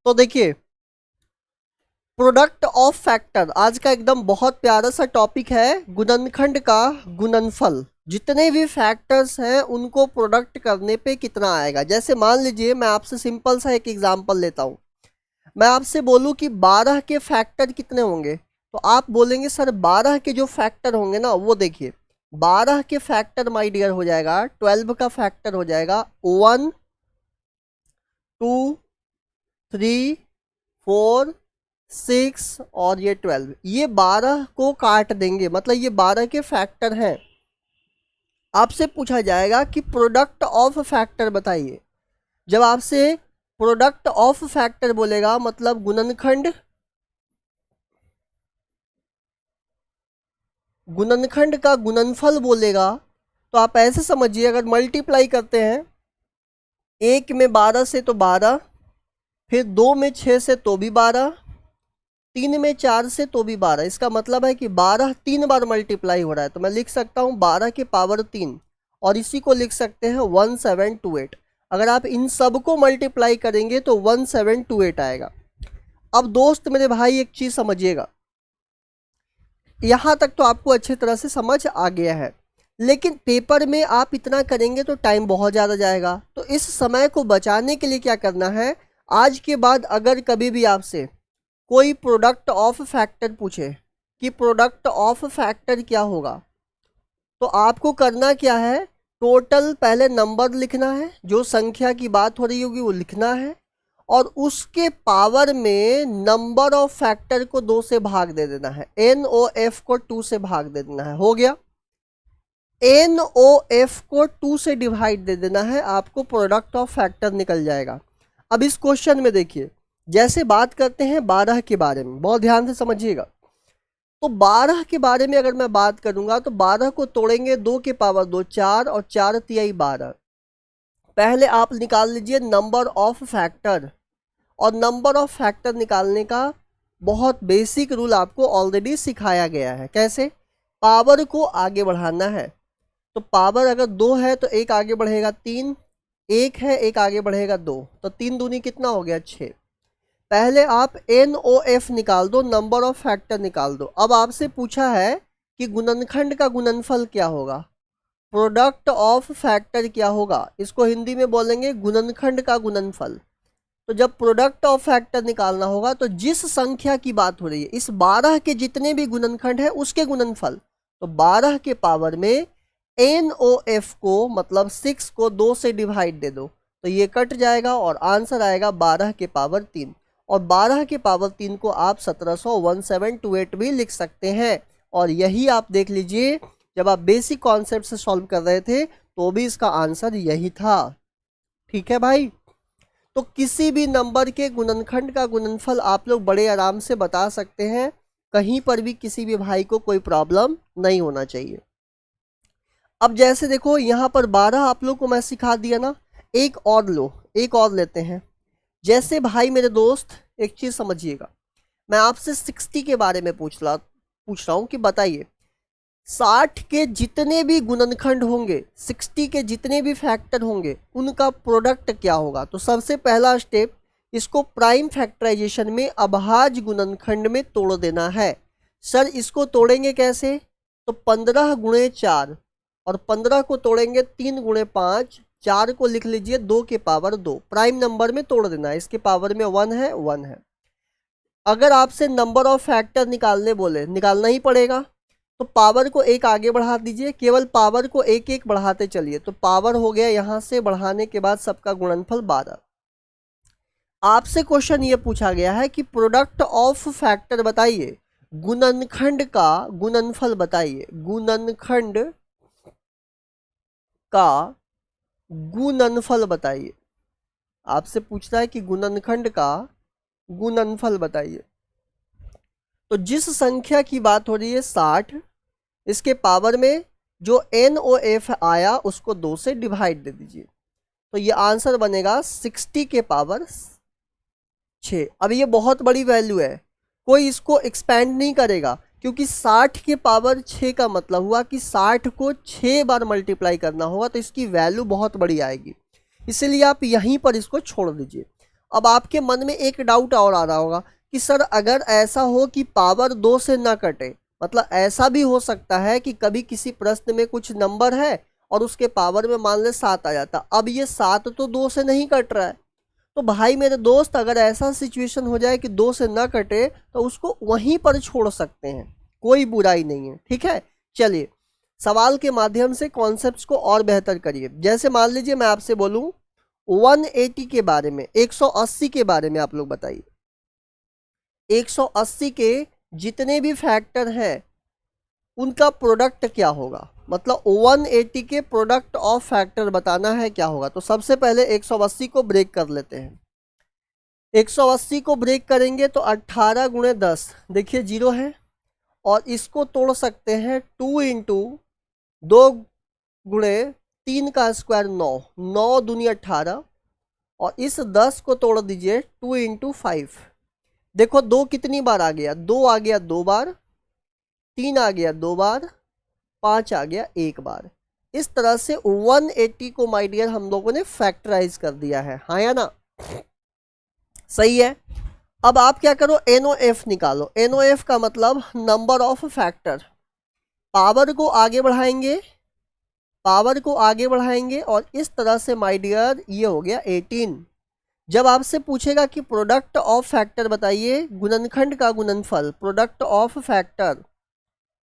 तो देखिए, product of factor आज का एकदम बहुत प्यारा सा टॉपिक है, गुणनखंड का गुणनफल। जितने भी फैक्टर्स हैं उनको प्रोडक्ट करने पे कितना आएगा। जैसे मान लीजिए मैं आपसे सिंपल सा एक एग्जांपल लेता हूँ। मैं आपसे बोलूँ कि 12 के फैक्टर कितने होंगे, तो आप बोलेंगे सर 12 के जो फैक्टर होंगे ना वो देखिए, 12 के फैक्टर माय डियर हो जाएगा 12 का फैक्टर हो जाएगा 1 2 3 4 6 और ये 12। ये 12 को काट देंगे, मतलब ये 12 के फैक्टर हैं। आपसे पूछा जाएगा कि प्रोडक्ट ऑफ फैक्टर बताइए। जब आपसे प्रोडक्ट ऑफ फैक्टर बोलेगा मतलब गुणनखंड का गुणनफल बोलेगा, तो आप ऐसे समझिए, अगर मल्टीप्लाई करते हैं 1 में 12 से तो 12, फिर 2 में 6 से तो भी 12, 3 में 4 से तो भी 12। इसका मतलब है कि 12 3 बार मल्टीप्लाई हो रहा है, तो मैं लिख सकता हूँ 12 के पावर 3, और इसी को लिख सकते हैं 1728। अगर आप इन सब को मल्टीप्लाई करेंगे तो 1728 आएगा। अब दोस्त मेरे भाई एक चीज़ समझिएगा, यहाँ तक तो आपको अच्छी तरह से समझ आ गया है, लेकिन पेपर में आप इतना करेंगे तो टाइम बहुत ज़्यादा जाएगा। तो इस समय को बचाने के लिए क्या करना है, आज के बाद अगर कभी भी आपसे कोई प्रोडक्ट ऑफ फैक्टर पूछे कि प्रोडक्ट ऑफ फैक्टर क्या होगा, तो आपको करना क्या है, टोटल पहले नंबर लिखना है, जो संख्या की बात हो रही होगी वो लिखना है, और उसके पावर में नंबर ऑफ फैक्टर को 2 से भाग दे देना है, NOF को 2 से भाग दे देना है। हो गया, NOF को 2 से डिवाइड दे देना है, आपको प्रोडक्ट ऑफ फैक्टर निकल जाएगा। अब इस क्वेश्चन में देखिए, जैसे बात करते हैं 12 के बारे में, बहुत ध्यान से समझिएगा। तो 12 के बारे में अगर मैं बात करूंगा तो 12 को तोड़ेंगे 2 के पावर 2 4 और 4 तिहाई 12। पहले आप निकाल लीजिए नंबर ऑफ फैक्टर, और नंबर ऑफ फैक्टर निकालने का बहुत बेसिक रूल आपको ऑलरेडी सिखाया गया है। कैसे, पावर को आगे बढ़ाना है, तो पावर अगर 2 है तो एक आगे बढ़ेगा 3, एक है एक आगे बढ़ेगा 2, तो 3 दूनी कितना हो गया 6। पहले आप NOF निकाल दो, नंबर ऑफ फैक्टर निकाल दो। अब आपसे पूछा है कि गुणनखंड का गुणनफल क्या होगा, प्रोडक्ट ऑफ फैक्टर क्या होगा, इसको हिंदी में बोलेंगे गुणनखंड का गुणनफल। तो जब प्रोडक्ट ऑफ फैक्टर निकालना होगा तो जिस संख्या की बात हो रही है, इस 12 के जितने भी गुणनखंड है उसके गुणनफल, तो 12 के पावर में NOF को मतलब 6 को 2 से डिवाइड दे दो, तो ये कट जाएगा और आंसर आएगा 12 के पावर 3। और 12 के पावर 3 को आप 1728 भी लिख सकते हैं। और यही आप देख लीजिए, जब आप बेसिक कॉन्सेप्ट से सॉल्व कर रहे थे तो भी इसका आंसर यही था। ठीक है भाई, तो किसी भी नंबर के गुणनखंड का गुणनफल आप लोग बड़े आराम से बता सकते हैं, कहीं पर भी किसी भी भाई को कोई प्रॉब्लम नहीं होना चाहिए। अब जैसे देखो यहाँ पर 12 आप लोग को मैं सिखा दिया ना, एक और लो, एक और लेते हैं। जैसे भाई मेरे दोस्त एक चीज़ समझिएगा, मैं आपसे 60 के बारे में पूछ रहा हूँ कि बताइए 60 के जितने भी गुणनखंड होंगे, 60 के जितने भी फैक्टर होंगे, उनका प्रोडक्ट क्या होगा। तो सबसे पहला स्टेप, इसको प्राइम फैक्टराइजेशन में अभाज्य गुणनखंड में तोड़ देना है। सर इसको तोड़ेंगे कैसे, तो 15 गुणे 4, और 15 को तोड़ेंगे 3 गुणे 5, 4 को लिख लीजिए 2 के पावर 2, प्राइम नंबर में तोड़ देना है, इसके पावर में 1 है 1 है। अगर आपसे नंबर ऑफ फैक्टर निकालने बोले, निकालना ही पड़ेगा, तो पावर को एक आगे बढ़ा दीजिए, केवल पावर को एक एक बढ़ाते चलिए, तो पावर हो गया यहाँ से बढ़ाने के बाद सबका गुणनफल 12। आपसे क्वेश्चन ये पूछा गया है कि प्रोडक्ट ऑफ फैक्टर बताइए, गुणनखंड का गुणनफल बताइए, गुणनखंड का गुणनफल बताइए। आपसे पूछता है कि गुणनखंड का गुणनफल बताइए। तो जिस संख्या की बात हो रही है 60, इसके पावर में जो NOF आया उसको 2 से डिवाइड दे दीजिए, तो ये आंसर बनेगा 60 के पावर 6। अब ये बहुत बड़ी वैल्यू है, कोई इसको एक्सपेंड नहीं करेगा, क्योंकि 60 के पावर 6 का मतलब हुआ कि 60 को 6 बार मल्टीप्लाई करना होगा, तो इसकी वैल्यू बहुत बड़ी आएगी, इसलिए आप यहीं पर इसको छोड़ दीजिए। अब आपके मन में एक डाउट और आ रहा होगा कि सर अगर ऐसा हो कि पावर 2 से ना कटे, मतलब ऐसा भी हो सकता है कि कभी किसी प्रश्न में कुछ नंबर है और उसके पावर में मान ले 7 आ जाता, अब ये 7 तो 2 से नहीं कट रहा है। तो भाई मेरे दोस्त, अगर ऐसा सिचुएशन हो जाए कि 2 से ना कटे तो उसको वहीं पर छोड़ सकते हैं, कोई बुराई नहीं है, ठीक है। चलिए सवाल के माध्यम से कॉन्सेप्ट्स को और बेहतर करिए। जैसे मान लीजिए मैं आपसे बोलूं 180 के बारे में, 180 के बारे में आप लोग बताइए। 180 के जितने भी फैक्टर हैं उनका प्रोडक्ट क्या होगा, मतलब 180 के प्रोडक्ट ऑफ फैक्टर बताना है, क्या होगा। तो सबसे पहले 180 को ब्रेक कर लेते हैं। 180 को ब्रेक करेंगे तो 18 गुणे 10, देखिए 0 है, और इसको तोड़ सकते हैं 2 इंटू 2 गुणे 3 का स्क्वायर 9, 9 दूनी 18, और इस 10 को तोड़ दीजिए 2 इंटू 5। देखो 2 कितनी बार आ गया, 2 आ गया 2 बार, 3 आ गया 2 बार, 5 आ गया 1 बार। इस तरह से 180 को माय डियर हम लोगों ने फैक्टराइज कर दिया है, हाँ या ना, सही है। अब आप क्या करो, NOF निकालो। NOF का मतलब नंबर ऑफ फैक्टर। पावर को आगे बढ़ाएंगे, पावर को आगे बढ़ाएंगे, और इस तरह से माय डियर ये हो गया 18। जब आपसे पूछेगा कि प्रोडक्ट ऑफ फैक्टर बताइए, गुणनखंड का गुणनफल, प्रोडक्ट ऑफ फैक्टर,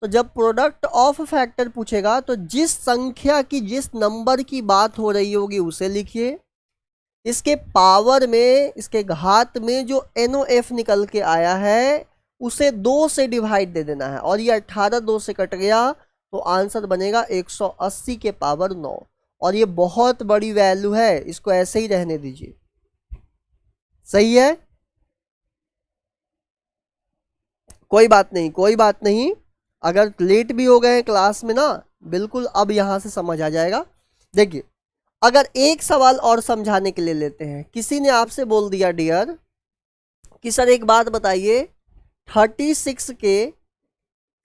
तो जब प्रोडक्ट ऑफ फैक्टर पूछेगा तो जिस संख्या की, जिस नंबर की बात हो रही होगी उसे लिखिए। इसके पावर में, इसके घात में जो NOF निकल के आया है उसे 2 से डिवाइड दे देना है, और ये 18 2 से कट गया तो आंसर बनेगा 180 के पावर 9। और ये बहुत बड़ी वैल्यू है, इसको ऐसे ही रहने दीजिए, सही है। कोई बात नहीं, कोई बात नहीं, अगर लेट भी हो गए क्लास में ना, बिल्कुल अब यहां से समझ आ जाएगा। देखिए अगर एक सवाल और समझाने के लिए लेते हैं, किसी ने आपसे बोल दिया डियर कि सर एक बात बताइए, 36 के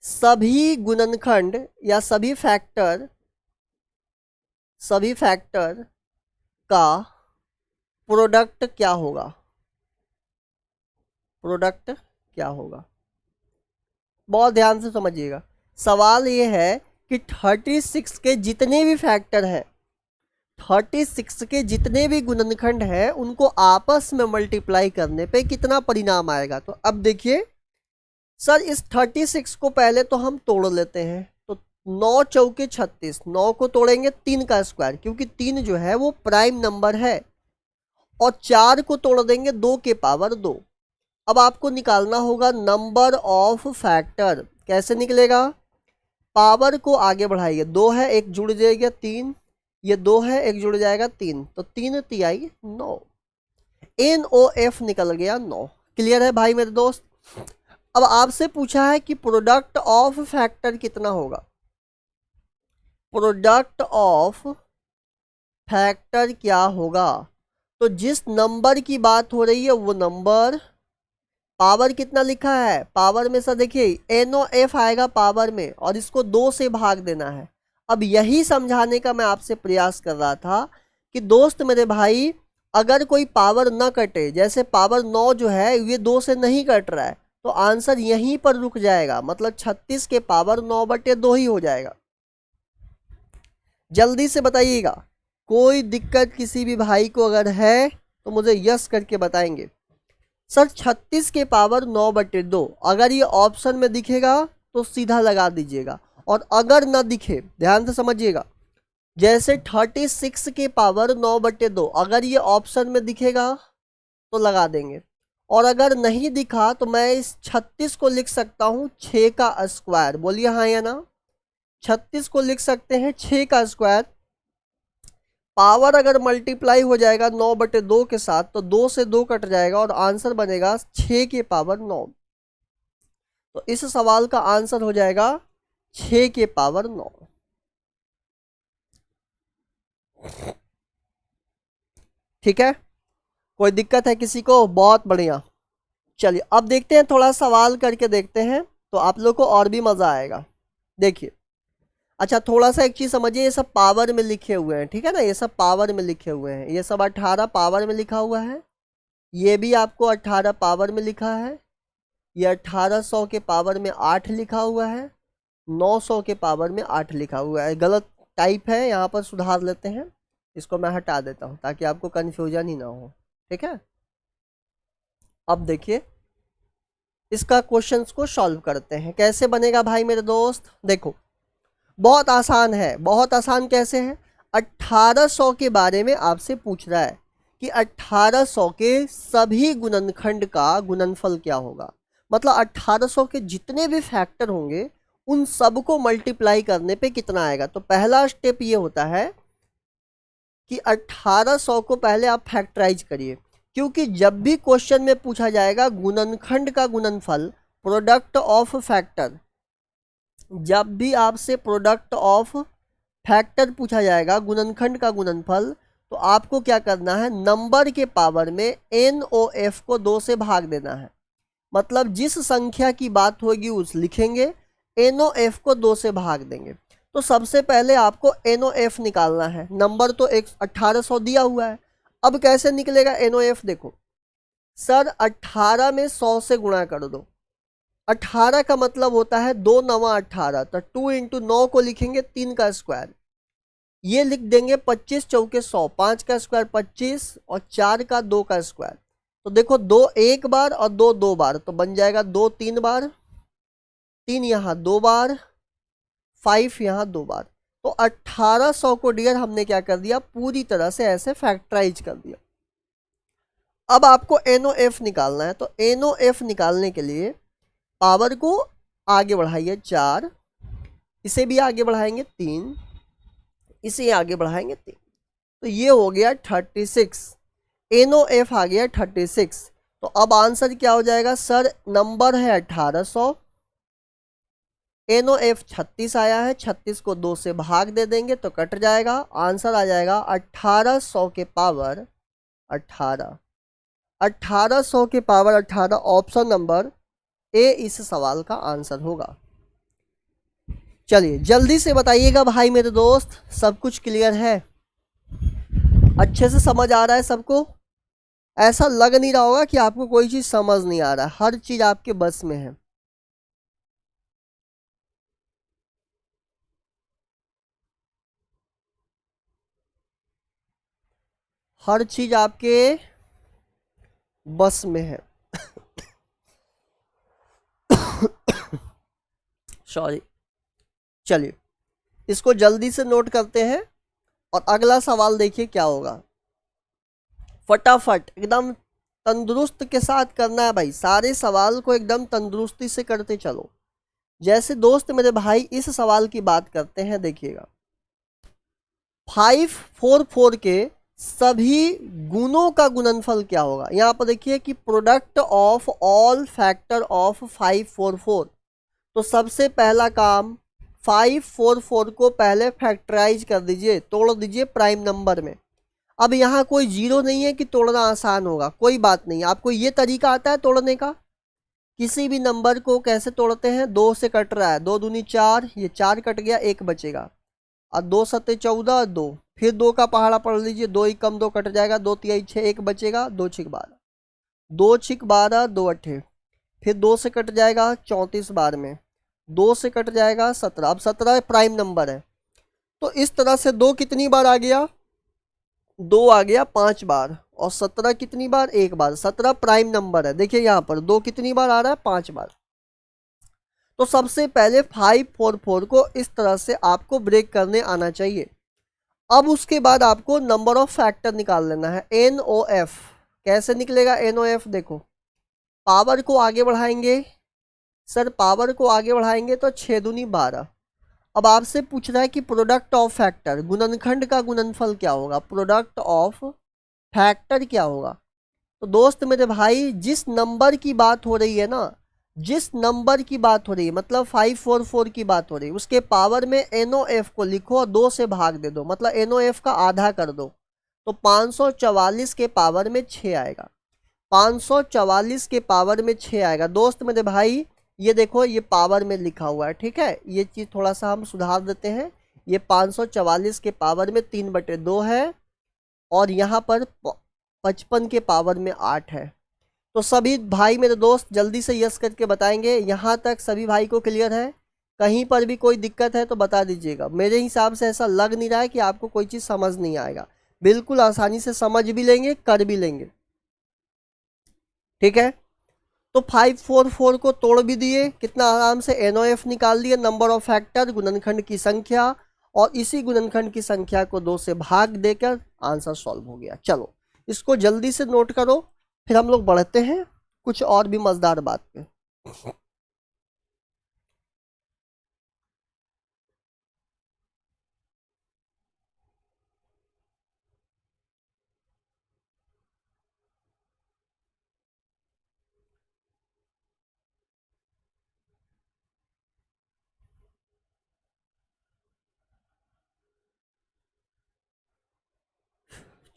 सभी गुणनखंड या सभी फैक्टर का प्रोडक्ट क्या होगा, प्रोडक्ट क्या होगा। बहुत ध्यान से समझिएगा, सवाल ये है कि 36 के जितने भी फैक्टर हैं, 36 के जितने भी गुणनखंड हैं, उनको आपस में मल्टीप्लाई करने पे कितना परिणाम आएगा। तो अब देखिए सर, इस 36 को पहले तो हम तोड़ लेते हैं, तो 9 चौके 36, 9 को तोड़ेंगे 3 का स्क्वायर, क्योंकि 3 जो है वो प्राइम नंबर है, और 4 को तोड़ देंगे 2 के पावर 2। अब आपको निकालना होगा नंबर ऑफ फैक्टर। कैसे निकलेगा, पावर को आगे बढ़ाइए, 2 है, एक जुड़ जाएगा 3, ये 2 है, एक जुड़ जाएगा 3, तो 3 तिहाई 9, NOF निकल गया 9। क्लियर है भाई मेरे दोस्त। अब आपसे पूछा है कि प्रोडक्ट ऑफ फैक्टर कितना होगा। प्रोडक्ट ऑफ फैक्टर क्या होगा, तो जिस नंबर की बात हो रही है वो नंबर, पावर कितना लिखा है, पावर में सर देखिए NOF आएगा पावर में, और इसको 2 से भाग देना है। अब यही समझाने का मैं आपसे प्रयास कर रहा था कि दोस्त मेरे भाई, अगर कोई पावर न कटे, जैसे पावर 9 जो है ये 2 से नहीं कट रहा है, तो आंसर यहीं पर रुक जाएगा, मतलब 36 के पावर 9/2 ही हो जाएगा। जल्दी से बताइएगा, कोई दिक्कत किसी भी भाई को अगर है तो मुझे यस करके बताएंगे। सर 36 के पावर 9/2, अगर ये ऑप्शन में दिखेगा तो सीधा लगा दीजिएगा, और अगर ना दिखे, ध्यान से समझिएगा, जैसे 36 के पावर 9/2 अगर ये ऑप्शन में दिखेगा तो लगा देंगे, और अगर नहीं दिखा तो मैं इस 36 को लिख सकता हूँ 6 का स्क्वायर। बोलिए हाँ या ना, 36 को लिख सकते हैं 6 का स्क्वायर। पावर अगर मल्टीप्लाई हो जाएगा 9/2 के साथ तो 2 से 2 कट जाएगा, और आंसर बनेगा 6 के पावर 9। तो इस सवाल का आंसर हो जाएगा 6 के पावर 9। ठीक है, कोई दिक्कत है किसी को? बहुत बढ़िया। चलिए अब देखते हैं, थोड़ा सवाल करके देखते हैं तो आप लोग को और भी मजा आएगा। देखिए, अच्छा थोड़ा सा एक चीज समझिए, ये सब पावर में लिखे हुए हैं, ठीक है ना, ये सब पावर में लिखे हुए हैं, ये सब 18 पावर में लिखा हुआ है, ये भी आपको 18 पावर में लिखा है, ये 1800 के पावर में 8 लिखा हुआ है, 900 के पावर में 8 लिखा हुआ है। गलत टाइप है, यहाँ पर सुधार लेते हैं, इसको मैं हटा देता हूँ ताकि आपको कन्फ्यूजन ही ना हो। ठीक है, अब देखिए इसका क्वेश्चंस को सॉल्व करते हैं। कैसे बनेगा भाई मेरे दोस्त, देखो बहुत आसान है। बहुत आसान कैसे है, 1800 के बारे में आपसे पूछ रहा है कि 1800 के सभी गुणनखंड का गुणनफल क्या होगा। मतलब 1800 के जितने भी फैक्टर होंगे उन सब को मल्टीप्लाई करने पे कितना आएगा। तो पहला स्टेप ये होता है कि 1800 को पहले आप फैक्टराइज करिए, क्योंकि जब भी क्वेश्चन में पूछा जाएगा गुणनखंड का गुणनफल, प्रोडक्ट ऑफ फैक्टर, जब भी आपसे प्रोडक्ट ऑफ फैक्टर पूछा जाएगा, गुणनखंड का गुणनफल, तो आपको क्या करना है, नंबर के पावर में NOF को 2 से भाग देना है। मतलब जिस संख्या की बात होगी उस लिखेंगे, NOF को 2 से भाग देंगे। तो सबसे पहले आपको NOF निकालना है। नंबर तो 1800 दिया हुआ है, अब कैसे निकलेगा NOF, देखो सर 18 में 100 से गुणा कर दो। 18 का मतलब होता है 2 9 18, तो 2 इंटू 9 को लिखेंगे 3 का स्क्वायर, ये लिख देंगे 25 चौके 100, 5 का स्क्वायर 25 और 4 का 2 का स्क्वायर। तो देखो 2 एक बार और 2 2 बार, तो बन जाएगा 2 3 बार, 3 यहाँ 2 बार, 5 यहाँ 2 बार। तो 1800 को डियर हमने क्या कर दिया, पूरी तरह से ऐसे फैक्टराइज कर दिया। अब आपको NOF निकालना है, तो NOF निकालने के लिए पावर को आगे बढ़ाइए 4, इसे भी आगे बढ़ाएंगे 3, इसे आगे बढ़ाएंगे 3, तो ये हो गया 36। NOF आ गया 36। तो अब आंसर क्या हो जाएगा, सर नंबर है 1800, NOF 36 आया है, 36 को 2 से भाग दे देंगे तो कट जाएगा, आंसर आ जाएगा 1800 के पावर 18। 1800 के पावर 18 ऑप्शन नंबर ए इस सवाल का आंसर होगा। चलिए जल्दी से बताइएगा भाई मेरे दोस्त, सब कुछ क्लियर है, अच्छे से समझ आ रहा है सबको? ऐसा लग नहीं रहा होगा कि आपको कोई चीज समझ नहीं आ रहा है, हर चीज आपके बस में है। हर चीज आपके बस में है। सॉरी, चलिए इसको जल्दी से नोट करते हैं और अगला सवाल देखिए क्या होगा। फटाफट एकदम तंदुरुस्त के साथ करना है भाई, सारे सवाल को एकदम तंदुरुस्ती से करते चलो। जैसे दोस्त मेरे भाई इस सवाल की बात करते हैं, देखिएगा 544 के सभी गुणों का गुणनफल क्या होगा। यहाँ पर देखिए कि product of all factor of 544, तो सबसे पहला काम 544 को पहले फैक्टराइज कर दीजिए, तोड़ दीजिए प्राइम नंबर में। अब यहाँ कोई जीरो नहीं है कि तोड़ना आसान होगा, कोई बात नहीं, आपको ये तरीका आता है तोड़ने का। किसी भी नंबर को कैसे तोड़ते हैं, 2 से कट रहा है, 2 दूनी 4, ये 4 कट गया, 1 बचेगा, और 2 सत्ते 14, 2, फिर 2 का पहाड़ा पढ़ लीजिए, 2 ही कम 2 कट जाएगा, 2 तिहाई 6, 1 बचेगा, 2 छिक 12, 2 छिक 12, 2 अट्ठे, फिर 2 से कट जाएगा 34 बार में, 2 से कट जाएगा 17। अब 17 प्राइम नंबर है, तो इस तरह से 2 कितनी बार आ गया, 2 आ गया 5 बार, और 17 कितनी बार, 1 बार। 17 प्राइम नंबर है, देखिए यहाँ पर 2 कितनी बार आ रहा है, 5 बार। तो सबसे पहले 544 को इस तरह से आपको ब्रेक करने आना चाहिए। अब उसके बाद आपको नंबर ऑफ फैक्टर निकाल लेना है, NOF। कैसे निकलेगा NOF, देखो पावर को आगे बढ़ाएंगे, सर पावर को आगे बढ़ाएंगे तो 6 दूनी 12। अब आपसे पूछ रहा है कि प्रोडक्ट ऑफ फैक्टर, गुणनखंड का गुणनफल क्या होगा, प्रोडक्ट ऑफ फैक्टर क्या होगा। तो दोस्त मेरे भाई जिस नंबर की बात हो रही है ना, जिस नंबर की बात हो रही है, मतलब 544 की बात हो रही है, उसके पावर में NOF को लिखो और 2 से भाग दे दो, मतलब NOF का आधा कर दो, तो 544 के पावर में 6 आएगा। 544 के पावर में 6 आएगा। दोस्त मेरे भाई ये देखो ये पावर में लिखा हुआ है, ठीक है, ये चीज़ थोड़ा सा हम सुधार देते हैं। ये 544 के पावर में 3/2 है, और यहाँ पर 55 के पावर में 8 है। तो सभी भाई मेरे दोस्त जल्दी से यस करके बताएंगे। यहाँ तक सभी भाई को क्लियर है? कहीं पर भी कोई दिक्कत है तो बता दीजिएगा। मेरे हिसाब से ऐसा लग नहीं रहा है कि आपको कोई चीज़ समझ नहीं आएगा, बिल्कुल आसानी से समझ भी लेंगे, कर भी लेंगे। ठीक है, तो 544 को तोड़ भी दिए, कितना आराम से NOF निकाल दिए, नंबर ऑफ फैक्टर, गुणनखंड की संख्या, और इसी गुणनखंड की संख्या को 2 से भाग देकर आंसर सॉल्व हो गया। चलो इसको जल्दी से नोट करो, फिर हम लोग बढ़ते हैं कुछ और भी मजेदार बात पे।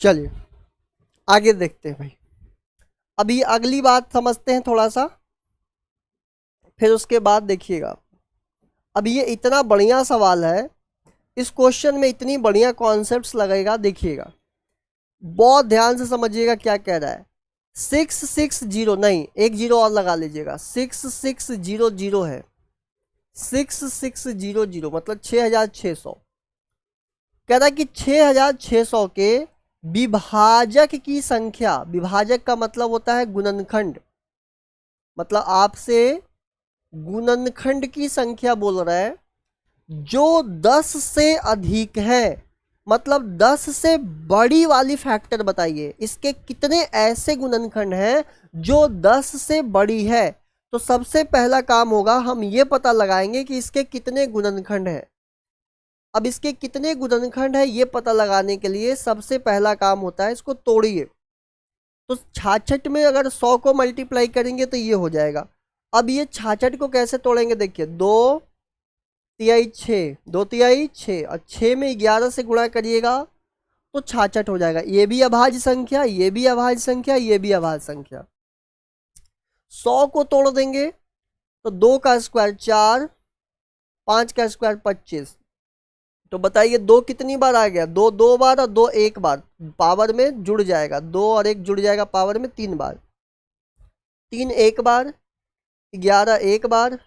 चलिए आगे देखते हैं भाई। अभी अगली बात समझते हैं थोड़ा सा, फिर उसके बाद देखिएगा। अब ये इतना बढ़िया सवाल है, इस क्वेश्चन में इतनी बढ़िया कॉन्सेप्ट्स लगेगा, देखिएगा बहुत ध्यान से समझिएगा क्या कह रहा है। 660 नहीं, एक जीरो और लगा लीजिएगा, 6600 है, 6600 मतलब 6600। कह रहा है कि 6600 के विभाजक की संख्या, विभाजक का मतलब होता है गुणनखंड, मतलब आपसे गुणनखंड की संख्या बोल रहा है जो 10 से अधिक है, मतलब 10 से बड़ी वाली फैक्टर बताइए। इसके कितने ऐसे गुणनखंड हैं जो 10 से बड़ी है। तो सबसे पहला काम होगा, हम ये पता लगाएंगे कि इसके कितने गुणनखंड हैं। अब इसके कितने गुणनखंड है ये पता लगाने के लिए सबसे पहला काम होता है इसको तोड़िए। तो 66 में अगर 100 को मल्टीप्लाई करेंगे तो ये हो जाएगा। अब ये 66 को कैसे तोड़ेंगे, देखिए 2 तिहाई 6, 2 तिहाई 6, और 6 में 11 से गुणा करिएगा तो 66 हो जाएगा। ये भी अभाज्य संख्या, ये भी अभाज्य संख्या, ये भी अभाज्य संख्या। 100 को तोड़ देंगे तो 2 का स्क्वायर 4, 5 का स्क्वायर 25। तो बताइए 2 कितनी बार आ गया, 2 2 बार और 2 1 बार, पावर में जुड़ जाएगा, 2 और 1 जुड़ जाएगा पावर में 3 बार, 3 1 बार, 11 1 बार,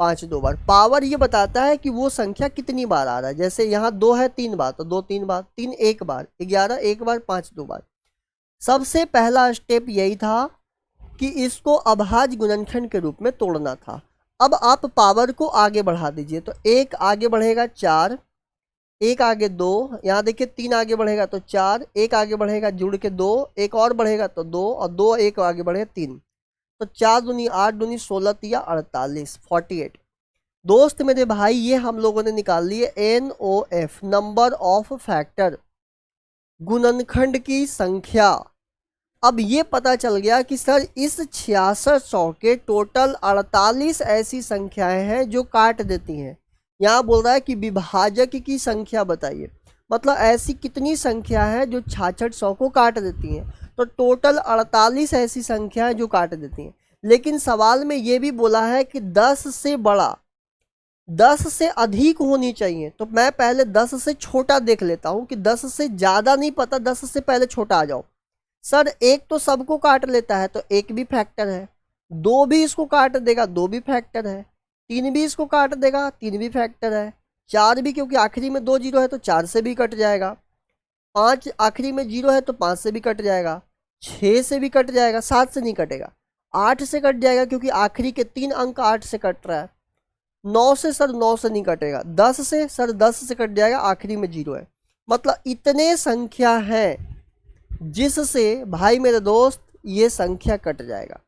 5 2 बार। पावर ये बताता है कि वो संख्या कितनी बार आ रहा है। जैसे यहाँ 2 है 3 बार तो 2 3 बार, 3 1 बार, 11 1 बार, 5 2 बार। सबसे पहला स्टेप यही था कि इसको अभाज्य गुणनखंड के रूप में तोड़ना था। अब आप पावर को आगे बढ़ा दीजिए, तो 1 आगे बढ़ेगा 4, 1 आगे 2, यहाँ देखिए 3 आगे बढ़ेगा तो 4, 1 आगे बढ़ेगा जुड़ के 2, 1 और बढ़ेगा तो 2, और 2 1 आगे बढ़ेगा 3, तो 4 दूनी 8 दूनी 16 तिया 48, 48। दोस्त मेरे भाई ये हम लोगों ने निकाल लिए NOF, नंबर ऑफ फैक्टर, गुणनखंड की संख्या। अब ये पता चल गया कि सर इस 6600 के टोटल 48 ऐसी संख्याएं हैं जो काट देती हैं। यहाँ बोल रहा है कि विभाजक की संख्या बताइए, मतलब ऐसी कितनी संख्या है जो 6600 को काट देती हैं। तो टोटल 48 ऐसी संख्या है जो काट देती हैं। लेकिन सवाल में ये भी बोला है कि 10 से बड़ा, 10 से अधिक होनी चाहिए। तो मैं पहले 10 से छोटा देख लेता हूँ कि 10 से ज़्यादा नहीं पता, 10 से पहले छोटा आ जाओ। सर 1 तो सबको काट लेता है तो 1 भी फैक्टर है, 2 भी इसको काट देगा, 2 भी फैक्टर है, 3 भी इसको काट देगा, 3 भी फैक्टर है, 4 भी क्योंकि आखिरी में 2 जीरो है तो 4 से भी कट जाएगा, 5 आखिरी में 0 है तो 5 से भी कट जाएगा, 6 से भी कट जाएगा, 7 से नहीं कटेगा, 8 से कट जाएगा क्योंकि आखिरी के 3 अंक 8 से कट रहा है, 9 से सर 9 से नहीं कटेगा, 10 से सर 10 से कट जाएगा, आखिरी में 0 है। मतलब इतने संख्या हैं जिससे भाई मेरे दोस्त ये संख्या कट जाएगा।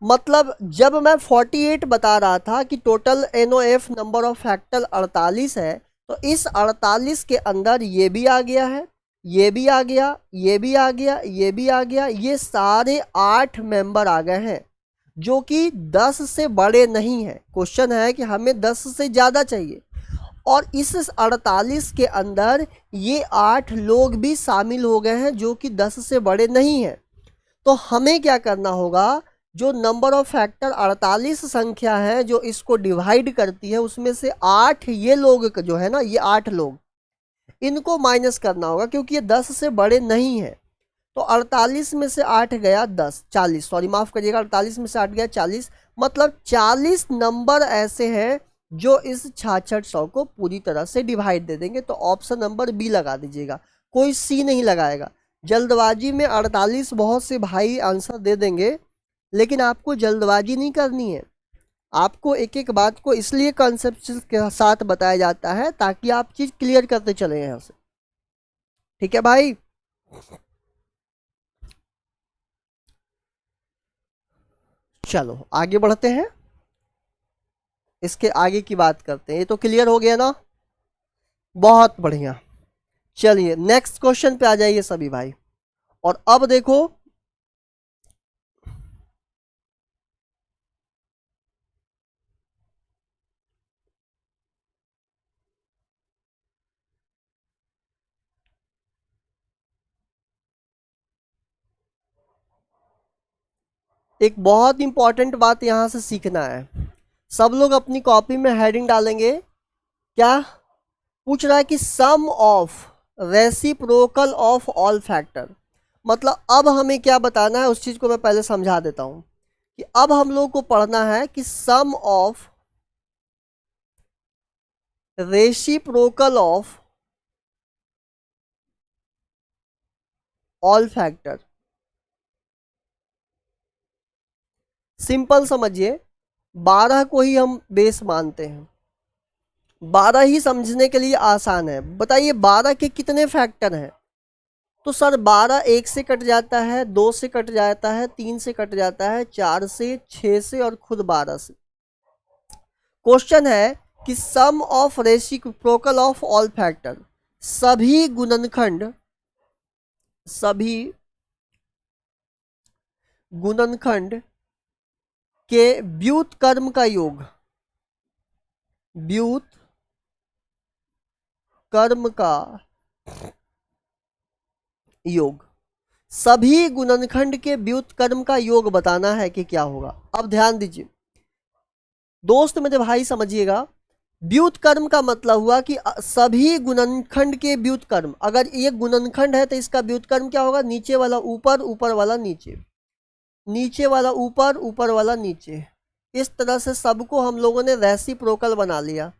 मतलब जब मैं 48 बता रहा था कि total NOF number of factor 48 है, तो इस 48 के अंदर ये भी आ गया है, ये भी आ गया, ये भी आ गया, ये भी आ गया, ये सारे 8 मेंबर आ गए हैं जो कि 10 से बड़े नहीं हैं। क्वेश्चन है कि हमें 10 से ज़्यादा चाहिए, और इस 48 के अंदर ये 8 लोग भी शामिल हो गए हैं जो कि 10 से बड़े नहीं हैं। तो हमें क्या करना होगा, जो नंबर ऑफ फैक्टर 48 संख्या है जो इसको डिवाइड करती है, उसमें से 8 ये लोग जो है ना, ये 8 लोग, इनको माइनस करना होगा क्योंकि ये 10 से बड़े नहीं हैं। तो तो 48 में से 8 गया 10, 40, सॉरी माफ करिएगा, 48 में से 8 गया 40, मतलब 40 नंबर ऐसे हैं जो इस 6600 को पूरी तरह से डिवाइड दे देंगे। तो ऑप्शन नंबर बी लगा दीजिएगा, कोई सी नहीं लगाएगा। जल्दबाजी में 48 बहुत से भाई आंसर दे देंगे, लेकिन आपको जल्दबाजी नहीं करनी है। आपको एक एक बात को इसलिए कॉन्सेप्ट के साथ बताया जाता है ताकि आप चीज क्लियर करते चले यहाँ से। ठीक है भाई, चलो आगे बढ़ते हैं, इसके आगे की बात करते हैं। ये तो क्लियर हो गया ना, बहुत बढ़िया। चलिए नेक्स्ट क्वेश्चन पे आ जाइए सभी भाई। और अब देखो, एक बहुत इंपॉर्टेंट बात यहां से सीखना है। सब लोग अपनी कॉपी में हेडिंग डालेंगे। क्या पूछ रहा है कि sum of reciprocal of all factor, मतलब अब हमें क्या बताना है उस चीज को मैं पहले समझा देता हूं कि अब हम लोग को पढ़ना है कि sum of reciprocal of all factor. Simple समझिए, 12 को ही हम बेस मानते हैं, 12 ही समझने के लिए आसान है। बताइए 12 के कितने फैक्टर हैं? तो सर 12 1 से कट जाता है, 2 से कट जाता है, 3 से कट जाता है, 4 से, 6 से और खुद 12 से। क्वेश्चन है कि sum of reciprocal of all factor, सभी गुणनखंड, सभी गुणनखंड के व्युत्क्रम का योग, व्युत्क्रम का योग, सभी गुणनखंड के व्युत्क्रम का योग बताना है कि क्या होगा। अब ध्यान दीजिए दोस्त मेरे भाई, समझिएगा। व्युत्क्रम का मतलब हुआ कि सभी गुणनखंड के व्युत्क्रम, अगर एक गुणनखंड है तो इसका व्युत्क्रम क्या होगा? नीचे वाला ऊपर, ऊपर वाला नीचे, नीचे वाला ऊपर, ऊपर वाला नीचे। इस तरह से सबको हम लोगों ने रेसिप्रोकल बना लिया।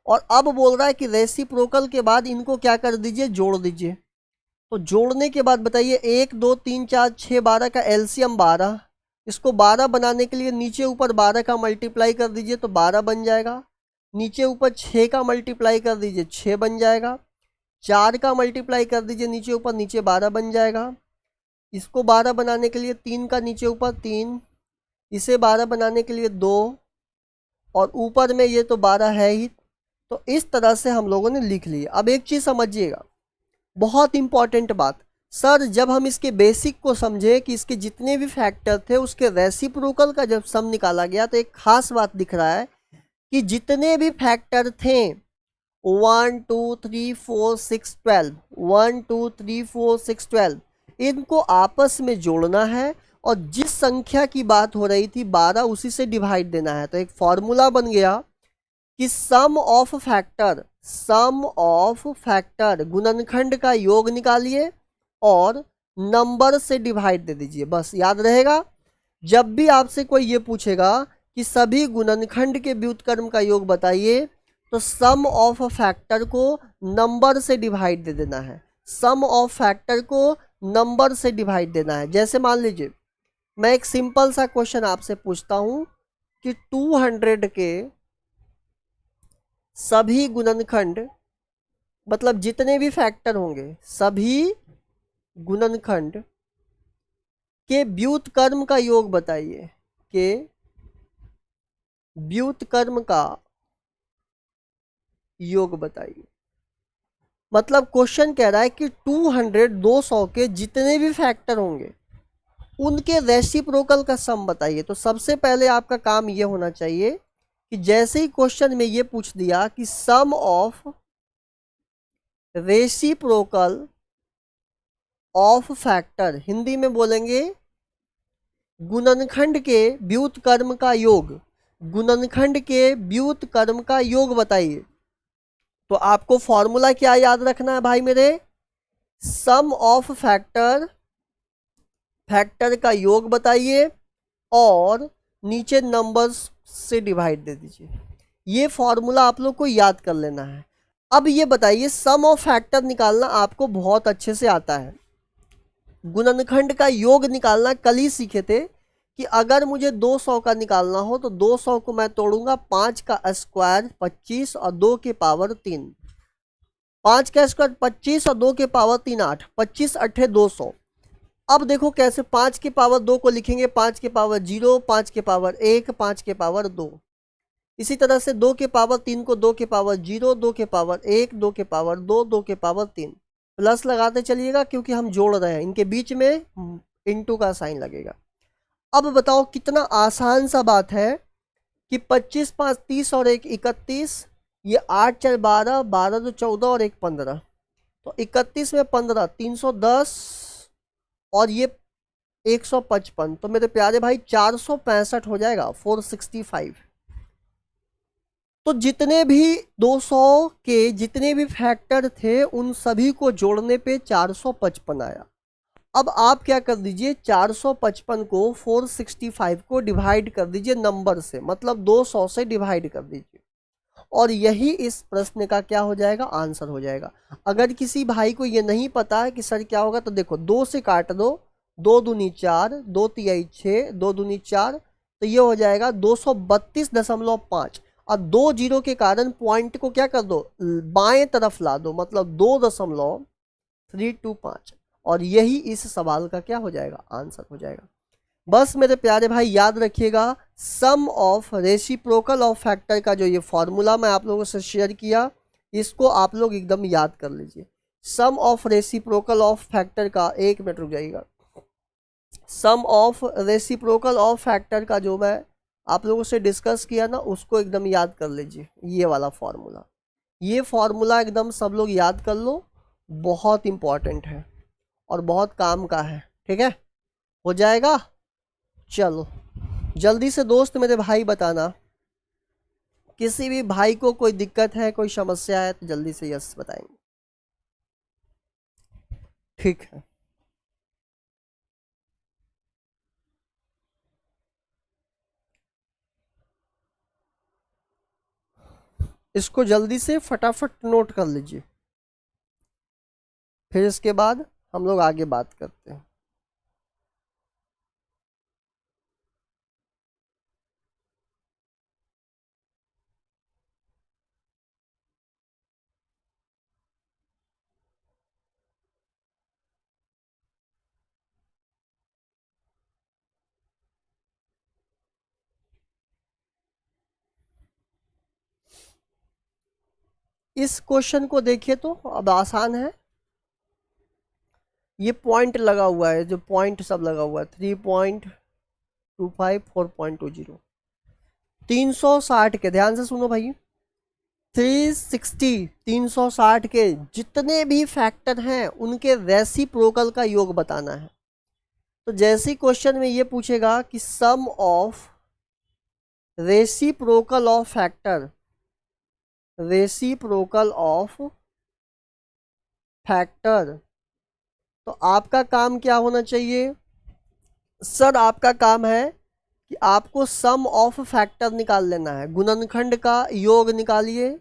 और अब बोल रहा है कि रेसिप्रोकल के बाद इनको क्या कर दीजिए? जोड़ दीजिए। तो जोड़ने के बाद बताइए 1 2 3 4 6 12 का एलसीएम 12, इसको 12 बनाने के लिए नीचे ऊपर 12 का मल्टीप्लाई कर दीजिए तो 12 बन जाएगा। नीचे ऊपर 6 का मल्टीप्लाई कर दीजिए 6 बन जाएगा। 4 का मल्टीप्लाई कर दीजिए नीचे ऊपर, नीचे 12 बन जाएगा। इसको 12 बनाने के लिए 3 का नीचे ऊपर 3, इसे 12 बनाने के लिए 2, और ऊपर में ये तो 12 है ही। तो इस तरह से हम लोगों ने लिख लिया। अब एक चीज़ समझिएगा, बहुत इंपॉर्टेंट बात, सर जब हम इसके बेसिक को समझे कि इसके जितने भी फैक्टर थे उसके रेसिप्रोकल का जब सम निकाला गया तो एक खास बात दिख रहा है कि जितने भी फैक्टर थे 1 2 3 4 6 12, 1 2 3 4 6 12, इनको आपस में जोड़ना है और जिस संख्या की बात हो रही थी 12, उसी से डिवाइड देना है। तो एक फॉर्मूला बन गया कि sum of factor, sum of factor, गुणनखंड का योग निकालिए और नंबर से डिवाइड दे दीजिए, बस याद रहेगा। जब भी आपसे कोई ये पूछेगा कि सभी गुणनखंड के व्युत्क्रम का योग बताइए, तो सम ऑफ फैक्टर को नंबर से डिवाइड दे देना है, सम ऑफ फैक्टर को नंबर से डिवाइड देना है। जैसे मान लीजिए मैं एक सिंपल सा क्वेश्चन आपसे पूछता हूं कि 200 के सभी गुणनखंड, मतलब जितने भी फैक्टर होंगे सभी गुणनखंड के व्युत्क्रम का योग बताइए, के व्युत्क्रम का योग बताइए। मतलब क्वेश्चन कह रहा है कि 200 के जितने भी फैक्टर होंगे उनके रेसिप्रोकल का सम बताइए। तो सबसे पहले आपका काम ये होना चाहिए कि जैसे ही क्वेश्चन में ये पूछ दिया कि sum of reciprocal of factor, Hindi में बोलेंगे गुणनखंड के व्युत्क्रम का योग, गुणनखंड के व्युत्क्रम का योग बताइए। तो आपको फॉर्मूला क्या याद रखना है भाई मेरे? सम ऑफ फैक्टर फैक्टर का योग बताइए और नीचे नंबर्स से डिवाइड दे दीजिए। ये फॉर्मूला आप लोग को याद कर लेना है। अब ये बताइए, सम ऑफ फैक्टर निकालना आपको बहुत अच्छे से आता है। गुणनखंड का योग निकालना कल ही सीखे थे कि अगर मुझे 200 का निकालना हो तो 200 को मैं तोड़ूंगा 5 का स्क्वायर 25 और 2 के पावर 3। 5 का स्क्वायर 25 और 2 के पावर 3 8, 25 अट्ठे 200। अब देखो कैसे 5 के पावर 2 को लिखेंगे, 5 के पावर 0, 5 के पावर 1, 5 के पावर 2। इसी तरह से 2 के पावर 3 को 2 के पावर 0, 2 के पावर 1, 2 के पावर 2, 2 के पावर 3 प्लस लगाते चलिएगा क्योंकि हम जोड़ रहे हैं, इनके बीच में इनटू का साइन लगेगा। अब बताओ कितना आसान सा बात है कि 25 5 30 और 1 31, ये 8 4 12, 12 2 14 और 1 15, तो 31 में 15 310 और ये 155, तो मेरे प्यारे भाई 465 हो जाएगा, 465। तो जितने भी 200 के जितने भी फैक्टर थे उन सभी को जोड़ने पे 455 आया। अब आप क्या कर दीजिए, 455 को 465 को डिवाइड कर दीजिए नंबर से, मतलब 200 से डिवाइड कर दीजिए और यही इस प्रश्न का क्या हो जाएगा, आंसर हो जाएगा। अगर किसी भाई को ये नहीं पता है कि सर क्या होगा, तो देखो 2 से काट दो, 2 दूनी 4, 2 तिहाई 6, 2 दूनी 4, तो ये हो जाएगा 232.5 और 2 जीरो के कारण पॉइंट को क्या कर दो, बाएं तरफ ला दो, मतलब 2.325 और यही इस सवाल का क्या हो जाएगा, आंसर हो जाएगा। बस मेरे प्यारे भाई याद रखिएगा, सम ऑफ रेसिप्रोकल ऑफ फैक्टर का जो ये फॉर्मूला मैं आप लोगों से शेयर किया, इसको आप लोग एकदम याद कर लीजिए। सम ऑफ रेसिप्रोकल ऑफ फैक्टर का, 1 मिनट रुक जाइएगा, सम ऑफ रेसिप्रोकल ऑफ फैक्टर का जो मैं आप लोगों से डिस्कस किया ना, उसको एकदम याद कर लीजिए। ये वाला फॉर्मूला, ये फॉर्मूला एकदम सब लोग याद कर लो, बहुत इंपॉर्टेंट है और बहुत काम का है। ठीक है, हो जाएगा। चलो जल्दी से दोस्त मेरे भाई बताना, किसी भी भाई को कोई दिक्कत है, कोई समस्या है तो जल्दी से यस बताएंगे। ठीक है, इसको जल्दी से फटाफट नोट कर लीजिए, फिर इसके बाद हम लोग आगे बात करते हैं। इस क्वेश्चन को देखिए तो अब आसान है। ये पॉइंट लगा हुआ है, जो पॉइंट सब लगा हुआ है, 3.25 4.20, 360 के, ध्यान से सुनो भाई, 360 360 के जितने भी फैक्टर हैं उनके रेसिप्रोकल का योग बताना है। तो जैसे क्वेश्चन में ये पूछेगा कि sum of reciprocal of factor, reciprocal of factor, तो आपका काम क्या होना चाहिए सर, आपका काम है कि आपको सम ऑफ फैक्टर निकाल लेना है। गुणनखंड का योग निकालिए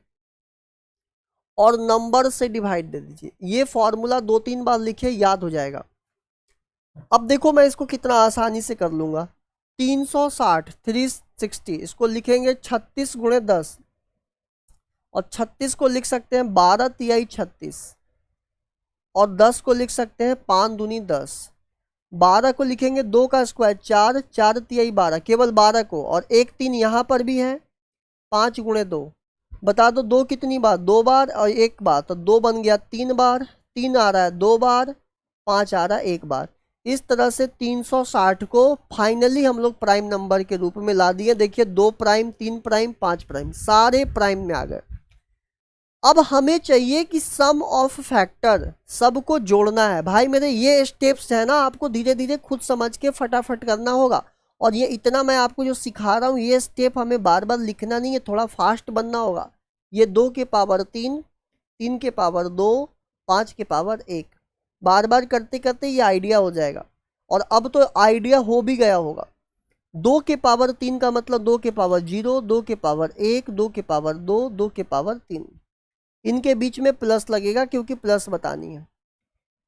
और नंबर से डिवाइड दे दीजिए। ये फॉर्मूला 2-3 बार लिखे, याद हो जाएगा। अब देखो मैं इसको कितना आसानी से कर लूंगा। 360 360 इसको लिखेंगे 36 गुणे 10 और 36 को लिख सकते हैं 12 तिहाई 36 और 10 को लिख सकते हैं 5 दूनी 10। 12 को लिखेंगे 2 का स्क्वायर 4, 4 तिहाई 12, केवल 12 को, और 1 3 यहाँ पर भी है, 5 गुणे 2। बता दो 2 कितनी बार, 2 बार और 1 बार, तो 2 बन गया 3 बार, 3 आ रहा है 2 बार, 5 आ रहा है 1 बार। इस तरह से 360 को फाइनली हम लोग प्राइम नंबर के रूप में ला दिए। देखिए 2 प्राइम, 3 प्राइम, 5 प्राइम, सारे प्राइम में आ गए। अब हमें चाहिए कि सम ऑफ फैक्टर, सबको जोड़ना है। भाई मेरे ये स्टेप्स है ना, आपको धीरे धीरे खुद समझ के फटाफट करना होगा। और ये इतना मैं आपको जो सिखा रहा हूँ, ये स्टेप हमें बार बार लिखना नहीं है, थोड़ा फास्ट बनना होगा। ये 2 के पावर 3, 3 के पावर 2, 5 के पावर 1, बार बार करते करते ये आइडिया हो जाएगा। और अब तो आइडिया हो भी गया होगा। 2 के पावर 3 का मतलब 2 के पावर 0, 2 के पावर 1, 2 के पावर 2, 2 के पावर 3। इनके बीच में प्लस लगेगा क्योंकि प्लस बतानी है।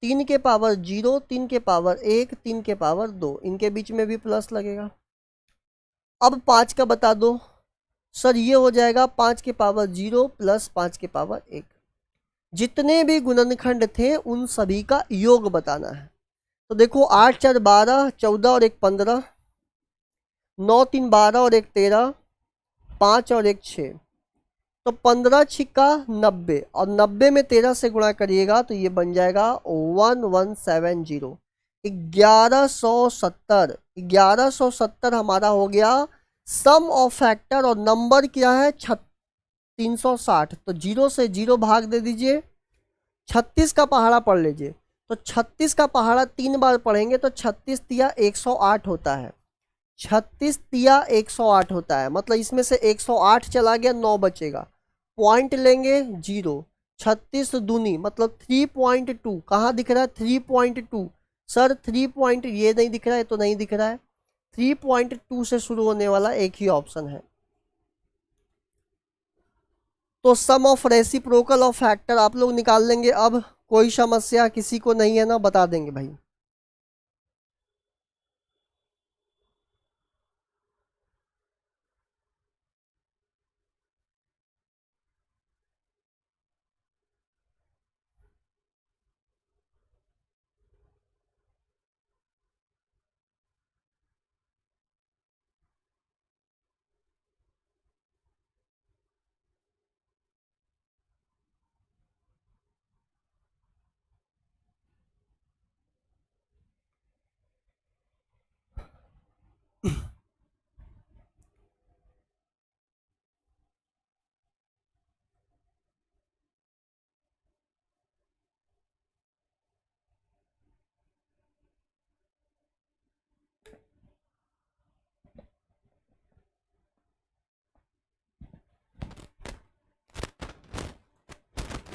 3 के पावर 0, 3 के पावर 1, 3 के पावर 2, इनके बीच में भी प्लस लगेगा। अब 5 का बता दो सर, ये हो जाएगा 5 के पावर 0 प्लस 5 के पावर 1। जितने भी गुणनखंड थे उन सभी का योग बताना है। तो देखो 8 4 12, 14 और 1 15, 9 3 12 और 1 13, 5 और 1 6, तो 15 छिक्का 90, और 90 में 13 से गुणा करिएगा तो ये बन जाएगा 1170। 1170, 1170 हमारा हो गया सम ऑफ फैक्टर, और नंबर क्या है 360। तो 0 से 0 भाग दे दीजिए, 36 का पहाड़ा पढ़ लीजिए। तो 36 का पहाड़ा 3 बार पढ़ेंगे तो 36 तिया 108 होता है। 36 तिया 108 होता है, मतलब इसमें से 108 चला गया, 9 बचेगा। पॉइंट लेंगे 0, 36 दूनी मतलब 3.2, कहाँ दिख रहा है 3.2 सर, 3 पॉइंट ये नहीं दिख रहा है तो नहीं दिख रहा है, 3.2 से शुरू होने वाला एक ही ऑप्शन है। तो सम ऑफ रेसिप्रोकल ऑफ फैक्टर आप लोग निकाल लेंगे। अब कोई समस्या किसी को नहीं है ना, बता देंगे भाई।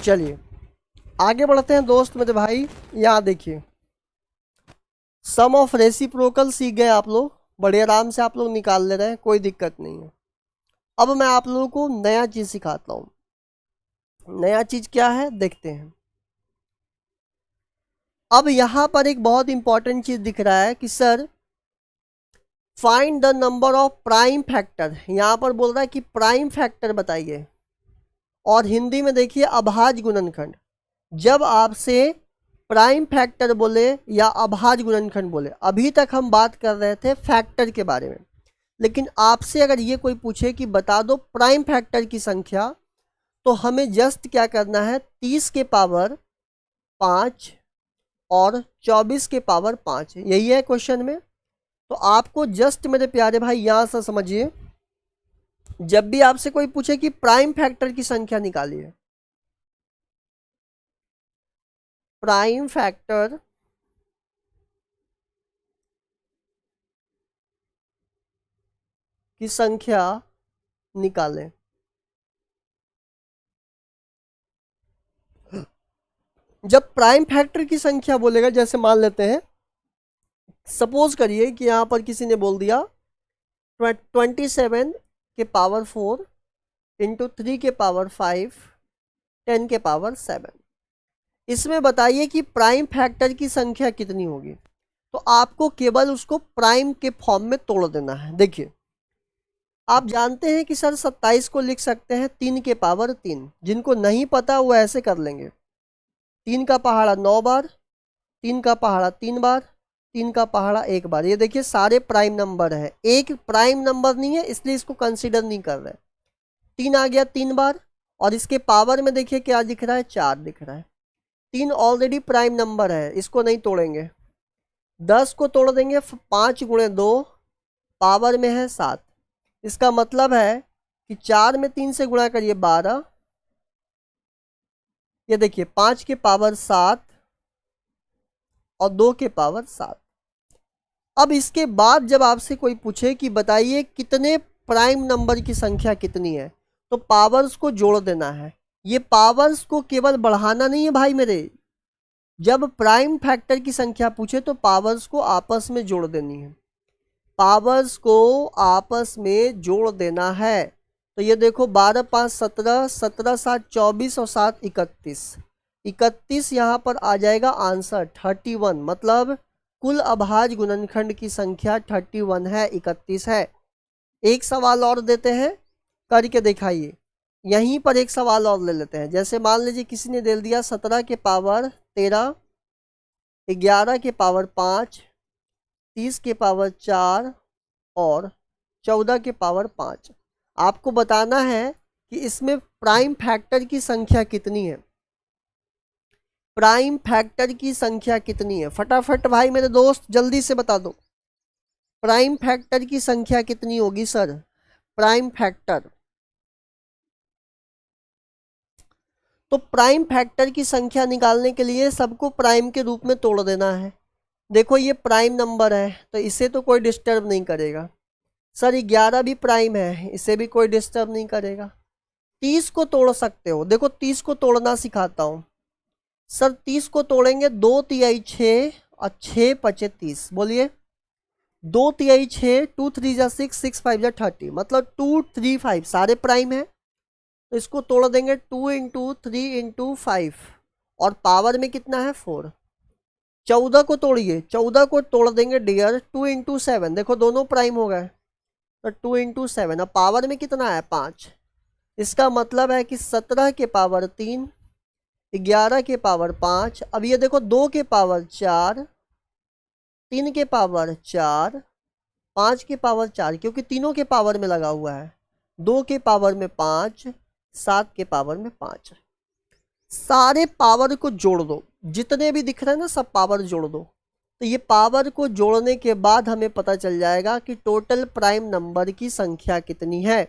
चलिए आगे बढ़ते हैं दोस्त मेरे भाई। यहाँ देखिए सम ऑफ रेसिप्रोकल सीख गए आप लोग, बड़े आराम से आप लोग निकाल ले रहे हैं, कोई दिक्कत नहीं है। अब मैं आप लोगों को नया चीज सिखाता हूँ। नया चीज क्या है देखते हैं। अब यहाँ पर एक बहुत इंपॉर्टेंट चीज दिख रहा है कि sir find the number of prime factor. यहाँ पर बोल रहा है कि प्राइम फैक्टर बताइए, और हिंदी में देखिए अभाज्य गुणनखंड। जब आपसे प्राइम फैक्टर बोले या अभाज्य गुणनखंड बोले, अभी तक हम बात कर रहे थे फैक्टर के बारे में, लेकिन आपसे अगर ये कोई पूछे कि बता दो प्राइम फैक्टर की संख्या, तो हमें जस्ट क्या करना है 30 के पावर 5 और 24 के पावर 5, यही है क्वेश्चन में। तो आपको जस्ट मेरे प्यारे भाई यहाँ से समझिए, जब भी आपसे कोई पूछे कि प्राइम फैक्टर की संख्या निकालिए, प्राइम फैक्टर की संख्या निकालें। जब प्राइम फैक्टर की संख्या बोलेगा, जैसे मान लेते हैं सपोज करिए कि यहां पर किसी ने बोल दिया 27 के पावर 4 इंटू 3 के पावर 5 10 के पावर 7, इसमें बताइए कि प्राइम फैक्टर की संख्या कितनी होगी। तो आपको केवल उसको प्राइम के फॉर्म में तोड़ देना है। देखिए आप जानते हैं कि सर 27 को लिख सकते हैं 3 के पावर 3, जिनको नहीं पता वो ऐसे कर लेंगे, 3 का पहाड़ा 9 बार, 3 का पहाड़ा 3 बार, 3 का पहाड़ा 1 बार। ये देखिए सारे प्राइम नंबर है, एक प्राइम नंबर नहीं है इसलिए इसको कंसीडर नहीं कर रहे। 3 आ गया 3 बार, और इसके पावर में देखिए क्या दिख रहा है 4 दिख रहा है। 3 ऑलरेडी प्राइम नंबर है, इसको नहीं तोड़ेंगे। 10 को तोड़ देंगे, 5 गुणे 2 पावर में है 7, इसका मतलब है कि 4 में 3 से गुणा करिए 12, ये देखिए 5 के पावर 7 और 2 के पावर 7। अब इसके बाद जब आपसे कोई पूछे कि बताइए कितने प्राइम नंबर की संख्या कितनी है, तो पावर्स को जोड़ देना है। ये पावर्स को केवल बढ़ाना नहीं है भाई मेरे, जब प्राइम फैक्टर की संख्या पूछे तो पावर्स को आपस में जोड़ देनी है, पावर्स को आपस में जोड़ देना है। तो ये देखो 12 5 17, 17 7 24 और 7 31, 31 यहाँ पर आ जाएगा आंसर 31, मतलब कुल अभाज्य गुणनखंड की संख्या 31 है, 31 है। एक सवाल और देते हैं, करके दिखाइए। यहीं पर एक सवाल और ले लेते हैं। जैसे मान लीजिए किसी ने दे दिया 17 के पावर 13, 11 के पावर 5, 30 के पावर 4 और 14 के पावर 5। आपको बताना है कि इसमें प्राइम फैक्टर की संख्या कितनी है, प्राइम फैक्टर की संख्या कितनी है। फटाफट भाई मेरे दोस्त जल्दी से बता दो, प्राइम फैक्टर की संख्या कितनी होगी सर, प्राइम फैक्टर। तो प्राइम फैक्टर की संख्या निकालने के लिए सबको प्राइम के रूप में तोड़ देना है। देखो ये प्राइम नंबर है तो इसे तो कोई डिस्टर्ब नहीं करेगा। सर 11 भी प्राइम है, इसे भी कोई डिस्टर्ब नहीं करेगा। 30 को तोड़ सकते हो, देखो 30 को तोड़ना सिखाता हूँ। सर 30 को तोड़ेंगे, 2 तिहाई 6 और 6 पचे 30, बोलिए 2 तिहाई 6, 2 3 जा 6, 6 5 जा 30, मतलब 2 3 5 सारे प्राइम है। तो इसको तोड़ देंगे 2 इंटू 3 इंटू 5 और पावर में कितना है 4। 14 को तोड़िए, 14 को तोड़ देंगे डियर 2 इंटू 7, देखो दोनों प्राइम हो गए, तो 2 इंटू 7, अब पावर में कितना है 5। इसका मतलब है कि 17 के पावर 3, 11 के पावर 5, अब ये देखो 2 के पावर 4, 3 के पावर 4, 5 के पावर 4, क्योंकि तीनों के पावर में लगा हुआ है, 2 के पावर में 5, 7 के पावर में 5। सारे पावर को जोड़ दो, जितने भी दिख रहे हैं ना सब पावर जोड़ दो। तो ये पावर को जोड़ने के बाद हमें पता चल जाएगा कि टोटल प्राइम नंबर की संख्या कितनी है।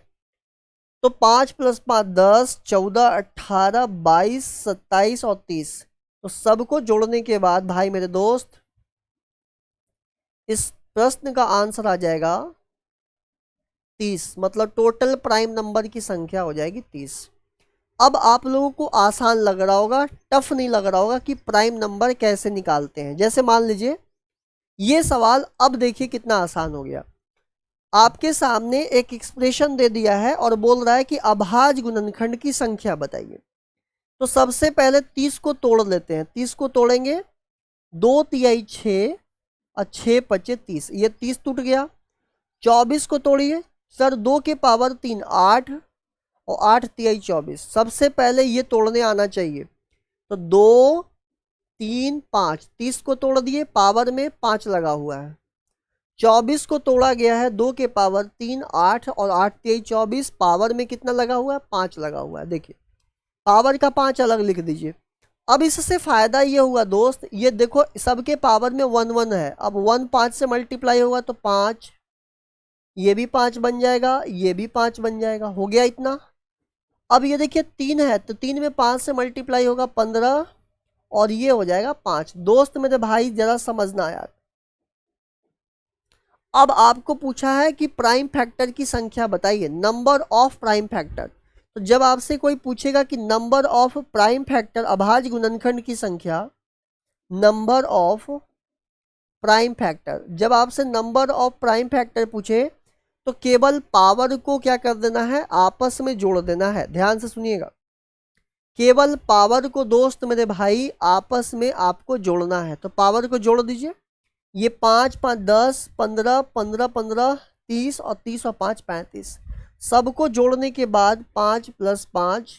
तो 5 + 5 10, 14 18 22 27 और 30। तो सबको जोड़ने के बाद भाई मेरे दोस्त इस प्रश्न का आंसर आ जाएगा 30, मतलब टोटल प्राइम नंबर की संख्या हो जाएगी 30। अब आप लोगों को आसान लग रहा होगा, टफ नहीं लग रहा होगा कि प्राइम नंबर कैसे निकालते हैं। जैसे मान लीजिए ये सवाल, अब देखिए कितना आसान हो गया। आपके सामने एक एक्सप्रेशन दे दिया है और बोल रहा है कि अभाज्य गुणनखंड की संख्या बताइए। तो सबसे पहले 30 को तोड़ लेते हैं, 30 को तोड़ेंगे, 2 तिहाई 6 और 6 पचे 30, ये 30 टूट गया। 24 को तोड़िए, सर 2 के पावर 3 8 और 8 तिहाई 24, सबसे पहले ये तोड़ने आना चाहिए। तो 2 3 5, 30 को तोड़ दिए, पावर में 5 लगा हुआ है। 24 को तोड़ा गया है, 2 के पावर 3 8 और 8 23 24, पावर में कितना लगा हुआ है 5 लगा हुआ है। देखिए पावर का 5 अलग लिख दीजिए। अब इससे फायदा ये हुआ दोस्त, ये देखो सबके पावर में 1 1 है, अब 1 5 से मल्टीप्लाई होगा तो 5, ये भी 5 बन जाएगा, ये भी 5 बन जाएगा, हो गया इतना। अब ये देखिए 3 है तो 3 में 5 से मल्टीप्लाई होगा 15 और ये हो जाएगा 5। दोस्त मेरे भाई जरा समझना यार, अब आपको पूछा है कि प्राइम फैक्टर की संख्या बताइए, नंबर ऑफ प्राइम फैक्टर। तो जब आपसे कोई पूछेगा कि नंबर ऑफ प्राइम फैक्टर अभाज्य गुणनखंड की संख्या, नंबर ऑफ प्राइम फैक्टर, जब आपसे नंबर ऑफ प्राइम फैक्टर पूछे तो केवल पावर को क्या कर देना है, आपस में जोड़ देना है। ध्यान से सुनिएगा, केवल पावर को दोस्त मेरे भाई आपस में आपको जोड़ना है। तो पावर को जोड़ दीजिए, ये 5 5 10 15 15 15 30 और 30 और 5 35, सबको जोड़ने के बाद 5 + 5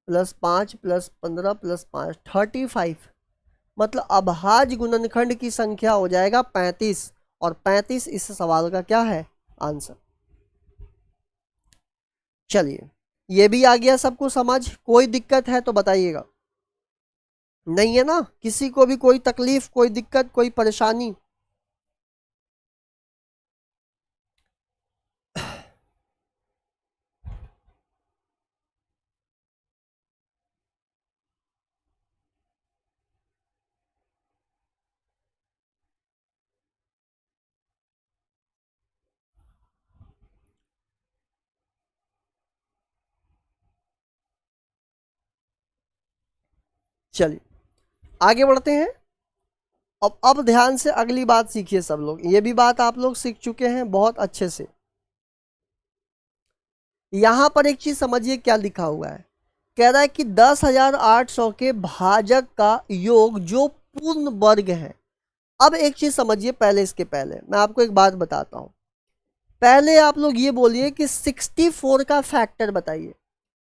+ 5 + 15 + 5 35, मतलब अभाज्य गुणनखंड की संख्या हो जाएगा 35, और 35 इस सवाल का क्या है आंसर। चलिए ये भी आ गया सबको समझ, कोई दिक्कत है तो बताइएगा। नहीं है ना, किसी को भी कोई तकलीफ, कोई दिक्कत, कोई परेशानी? चलिए आगे बढ़ते हैं। अब ध्यान से अगली बात सीखिए सब लोग, ये भी बात आप लोग सीख चुके हैं बहुत अच्छे से। यहां पर एक चीज समझिए क्या लिखा हुआ है। कह रहा है कि 10,800 के भाजक का योग जो पूर्ण वर्ग है। अब एक चीज समझिए, पहले इसके पहले मैं आपको एक बात बताता हूं। पहले आप लोग ये बोलिए कि 64 का फैक्टर बताइए।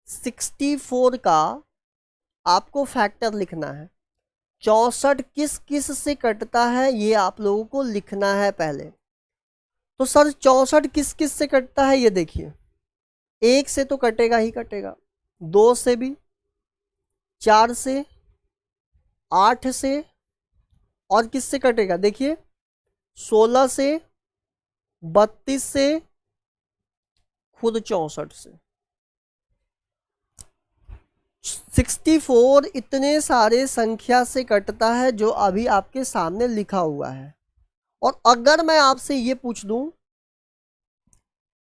64 का आपको फैक्टर लिखना है। 64 किस किस से कटता है ये आप लोगों को लिखना है पहले। तो सर 64 किस किस से कटता है ये देखिए। एक से तो कटेगा ही कटेगा, दो से भी, चार से, आठ से, और किससे कटेगा देखिए, 16 से, 32 से, खुद 64 से। 64 इतने सारे संख्या से कटता है जो अभी आपके सामने लिखा हुआ है। और अगर मैं आपसे ये पूछ दूं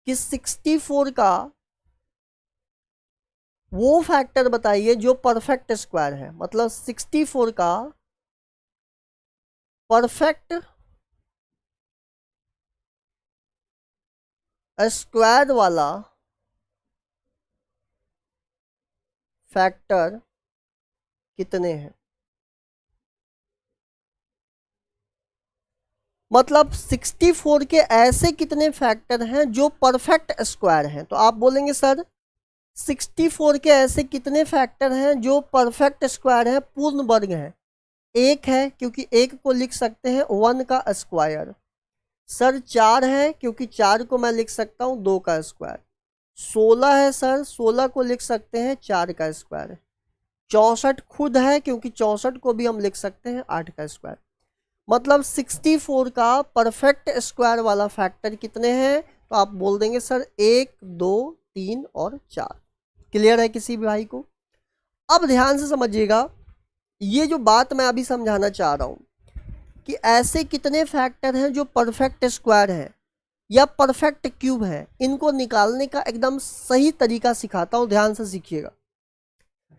कि 64 का वो फैक्टर बताइए जो परफेक्ट स्क्वायर है, मतलब 64 का परफेक्ट स्क्वायर वाला फैक्टर कितने हैं। मतलब 64 के ऐसे कितने फैक्टर हैं जो परफेक्ट स्क्वायर हैं। तो आप बोलेंगे सर 64 के ऐसे कितने फैक्टर हैं जो परफेक्ट स्क्वायर है, पूर्ण वर्ग है। एक है क्योंकि एक को लिख सकते हैं 1 का स्क्वायर। सर 4 है क्योंकि 4 को मैं लिख सकता हूं 2 का स्क्वायर। 16 है सर, 16 को लिख सकते हैं 4 का स्क्वायर। 64 खुद है क्योंकि 64 को भी हम लिख सकते हैं 8 का स्क्वायर। मतलब 64 का परफेक्ट स्क्वायर वाला फैक्टर कितने हैं। तो आप बोल देंगे सर 1, 2, 3 और 4। क्लियर है किसी भी भाई को। अब ध्यान से समझिएगा, ये जो बात मैं अभी समझाना चाह रहा हूं कि ऐसे कितने फैक्टर हैं जो परफेक्ट स्क्वायर है या परफेक्ट क्यूब है, इनको निकालने का एकदम सही तरीका सिखाता हूं, ध्यान से सीखिएगा।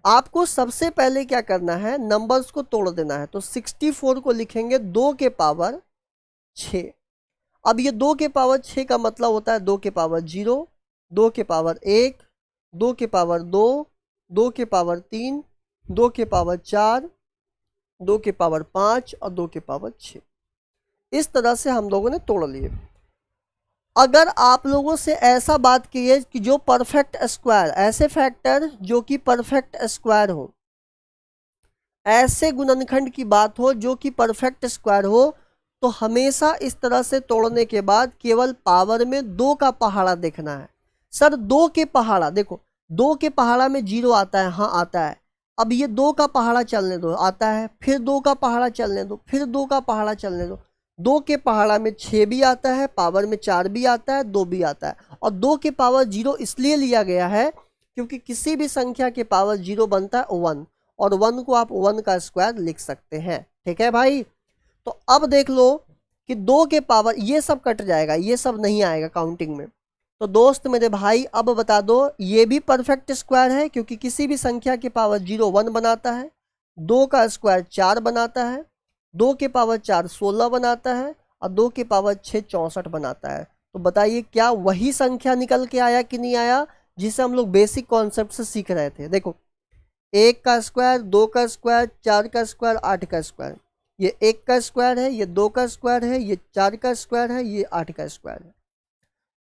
आपको सबसे पहले क्या करना है, नंबर्स को तोड़ देना है। तो 64 को लिखेंगे 2 के पावर 6। अब ये 2 के पावर 6 का मतलब होता है 2 के पावर 0, 2 के पावर 1, 2 के पावर 2, 2 के पावर 3, 2 के पावर 4, 2 के पावर 5 और 2 के पावर 6। इस तरह से हम लोगों ने तोड़ लिए। अगर आप लोगों से ऐसा बात की है कि जो परफेक्ट स्क्वायर, ऐसे फैक्टर जो कि परफेक्ट स्क्वायर हो, ऐसे गुणनखंड की बात हो जो कि परफेक्ट स्क्वायर हो, तो हमेशा इस तरह से तोड़ने के बाद केवल पावर में 2 का पहाड़ा देखना है। सर 2 के पहाड़ा देखो, 2 के पहाड़ा में 0 आता है, हाँ आता है। अब ये 2 का पहाड़ा चलने दो, आता है, फिर 2 का पहाड़ा चलने दो, फिर 2 का पहाड़ा चलने दो। 2 के पहाड़ा में 6 भी आता है, पावर में 4 भी आता है, 2 भी आता है। और 2 के पावर 0 इसलिए लिया गया है क्योंकि किसी भी संख्या के पावर 0 बनता है 1, और 1 को आप 1 का स्क्वायर लिख सकते हैं। ठीक है भाई। तो अब देख लो कि 2 के पावर, ये सब कट जाएगा, ये सब नहीं आएगा काउंटिंग में। तो दोस्त मेरे भाई अब बता दो, ये भी परफेक्ट स्क्वायर है क्योंकि किसी भी संख्या के पावर 0 1 बनाता है, 2 का स्क्वायर 4 बनाता है, 2 के पावर 4 16 बनाता है, और 2 के पावर 6 64 बनाता है। तो बताइए क्या वही संख्या निकल के आया कि नहीं आया, जिसे हम लोग बेसिक कॉन्सेप्ट से सीख रहे थे। देखो 1 का स्क्वायर, 2 का स्क्वायर, 4 का स्क्वायर, 8 का स्क्वायर। ये 1 का स्क्वायर है, ये 2 का स्क्वायर है, ये 4 का स्क्वायर है, ये 8 का स्क्वायर है।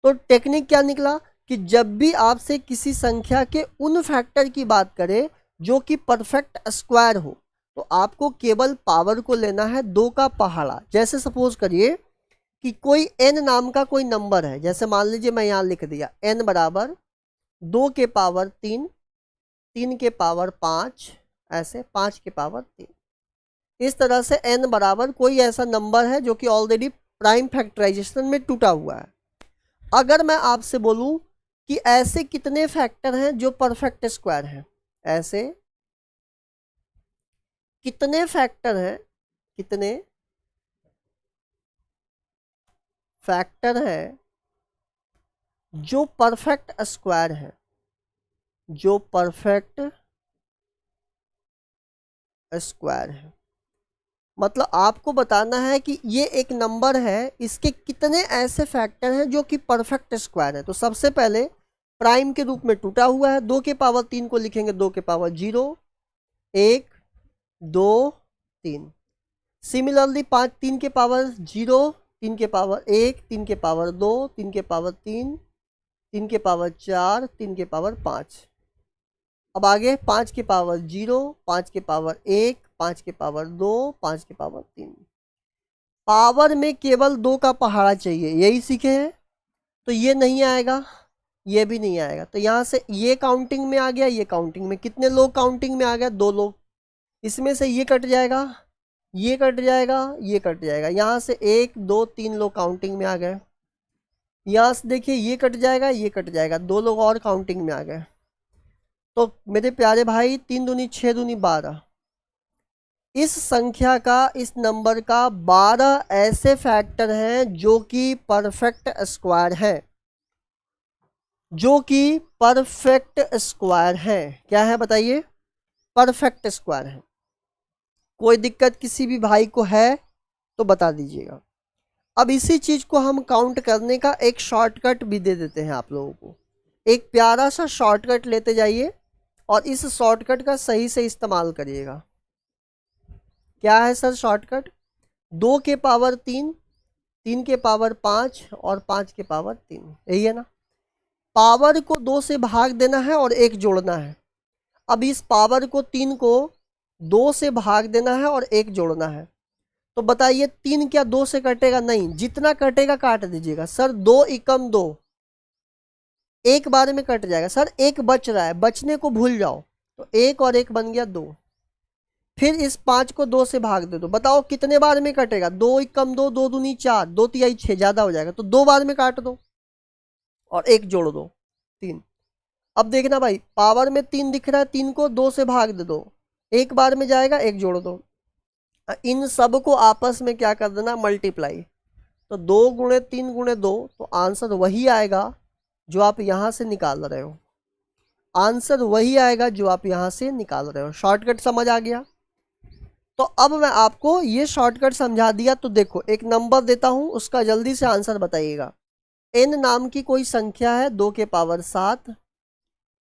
तो टेक्निक क्या निकला कि जब भी आपसे किसी संख्या के उन फैक्टर की बात करें जो कि परफेक्ट स्क्वायर हो, तो आपको केवल पावर को लेना है 2 का पहाड़ा। जैसे सपोज करिए कि कोई n नाम का कोई नंबर है, जैसे मान लीजिए मैं यहाँ लिख दिया n बराबर 2 के पावर 3, 3 के पावर 5, ऐसे 5 के पावर 3। इस तरह से n बराबर कोई ऐसा नंबर है जो कि ऑलरेडी प्राइम फैक्टराइजेशन में टूटा हुआ है। अगर मैं आपसे बोलूं कि ऐसे कितने फैक्टर हैं जो परफेक्ट स्क्वायर हैं, ऐसे कितने फैक्टर हैं, कितने फैक्टर हैं जो परफेक्ट स्क्वायर है, जो परफेक्ट स्क्वायर है। मतलब आपको बताना है कि ये एक नंबर है, इसके कितने ऐसे फैक्टर हैं जो कि परफेक्ट स्क्वायर है। तो सबसे पहले प्राइम के रूप में टूटा हुआ है, 2 के पावर 3 को लिखेंगे 2 के पावर 0, 1 2 3। सिमिलरली 5 3 के पावर 0, 3 के पावर 1, 3 के पावर 2, 3 के पावर 3, 3 के पावर 4, 3 के पावर 5। अब आगे 5 के पावर 0, 5 के पावर 1, 5 के पावर 2, 5 के पावर 3। पावर में केवल 2 का पहाड़ा चाहिए, यही सीखे हैं। तो ये नहीं आएगा, ये भी नहीं आएगा। तो यहाँ से ये काउंटिंग में आ गया, ये काउंटिंग में। कितने लोग काउंटिंग में आ गया? 2 लोग। इसमें से ये कट जाएगा, ये कट जाएगा, ये कट जाएगा। यहाँ से 1 2 3 लोग काउंटिंग में आ गए। यहाँ से देखिए ये कट जाएगा, ये कट जाएगा, 2 लोग और काउंटिंग में आ गए। तो मेरे प्यारे भाई 3 दूनी 6 दूनी 12। इस संख्या का, इस नंबर का 12 ऐसे फैक्टर हैं जो कि परफेक्ट स्क्वायर है, जो कि परफेक्ट स्क्वायर है। क्या है बताइए? परफेक्ट स्क्वायर है। कोई दिक्कत किसी भी भाई को है तो बता दीजिएगा। अब इसी चीज को हम काउंट करने का एक शॉर्टकट भी दे देते हैं आप लोगों को। एक प्यारा सा शॉर्टकट लेते जाइए और इस शॉर्टकट का सही से इस्तेमाल करिएगा। क्या है सर शॉर्टकट? 2 के पावर 3, 3 के पावर 5 और 5 के पावर 3, यही है ना। पावर को 2 से भाग देना है और 1 जोड़ना है। अब इस पावर को 3 को 2 से भाग देना है और 1 जोड़ना है। तो बताइए 3 क्या 2 से कटेगा? नहीं, जितना कटेगा काट दीजिएगा। सर 2 एकम 2, एक बार में कट जाएगा। सर 1 बच रहा है, बचने को भूल जाओ। तो 1 और 1 बन गया 2। फिर इस 5 को 2 से भाग दे दो, बताओ कितने बार में कटेगा? 2 एकम 2, 2 दूनी 4, 2 तिहाई 6, ज़्यादा हो जाएगा। तो 2 बार में काट दो और 1 जोड़ दो, 3। अब देखना भाई, पावर में 3 दिख रहा है, 3 को 2 से भाग दे दो, एक बार में जाएगा, 1 जोड़ दो। इन सब को आपस में क्या कर देना? मल्टीप्लाई। तो 2 गुणे 3 गुणे 2, तो आंसर वही आएगा जो आप यहाँ से निकाल रहे हो। आंसर वही आएगा जो आप यहाँ से निकाल रहे हो। शॉर्टकट समझ आ गया? तो अब मैं आपको ये शॉर्टकट समझा दिया। तो देखो एक नंबर देता हूँ, उसका जल्दी से आंसर बताइएगा। n नाम की कोई संख्या है, 2 के पावर 7,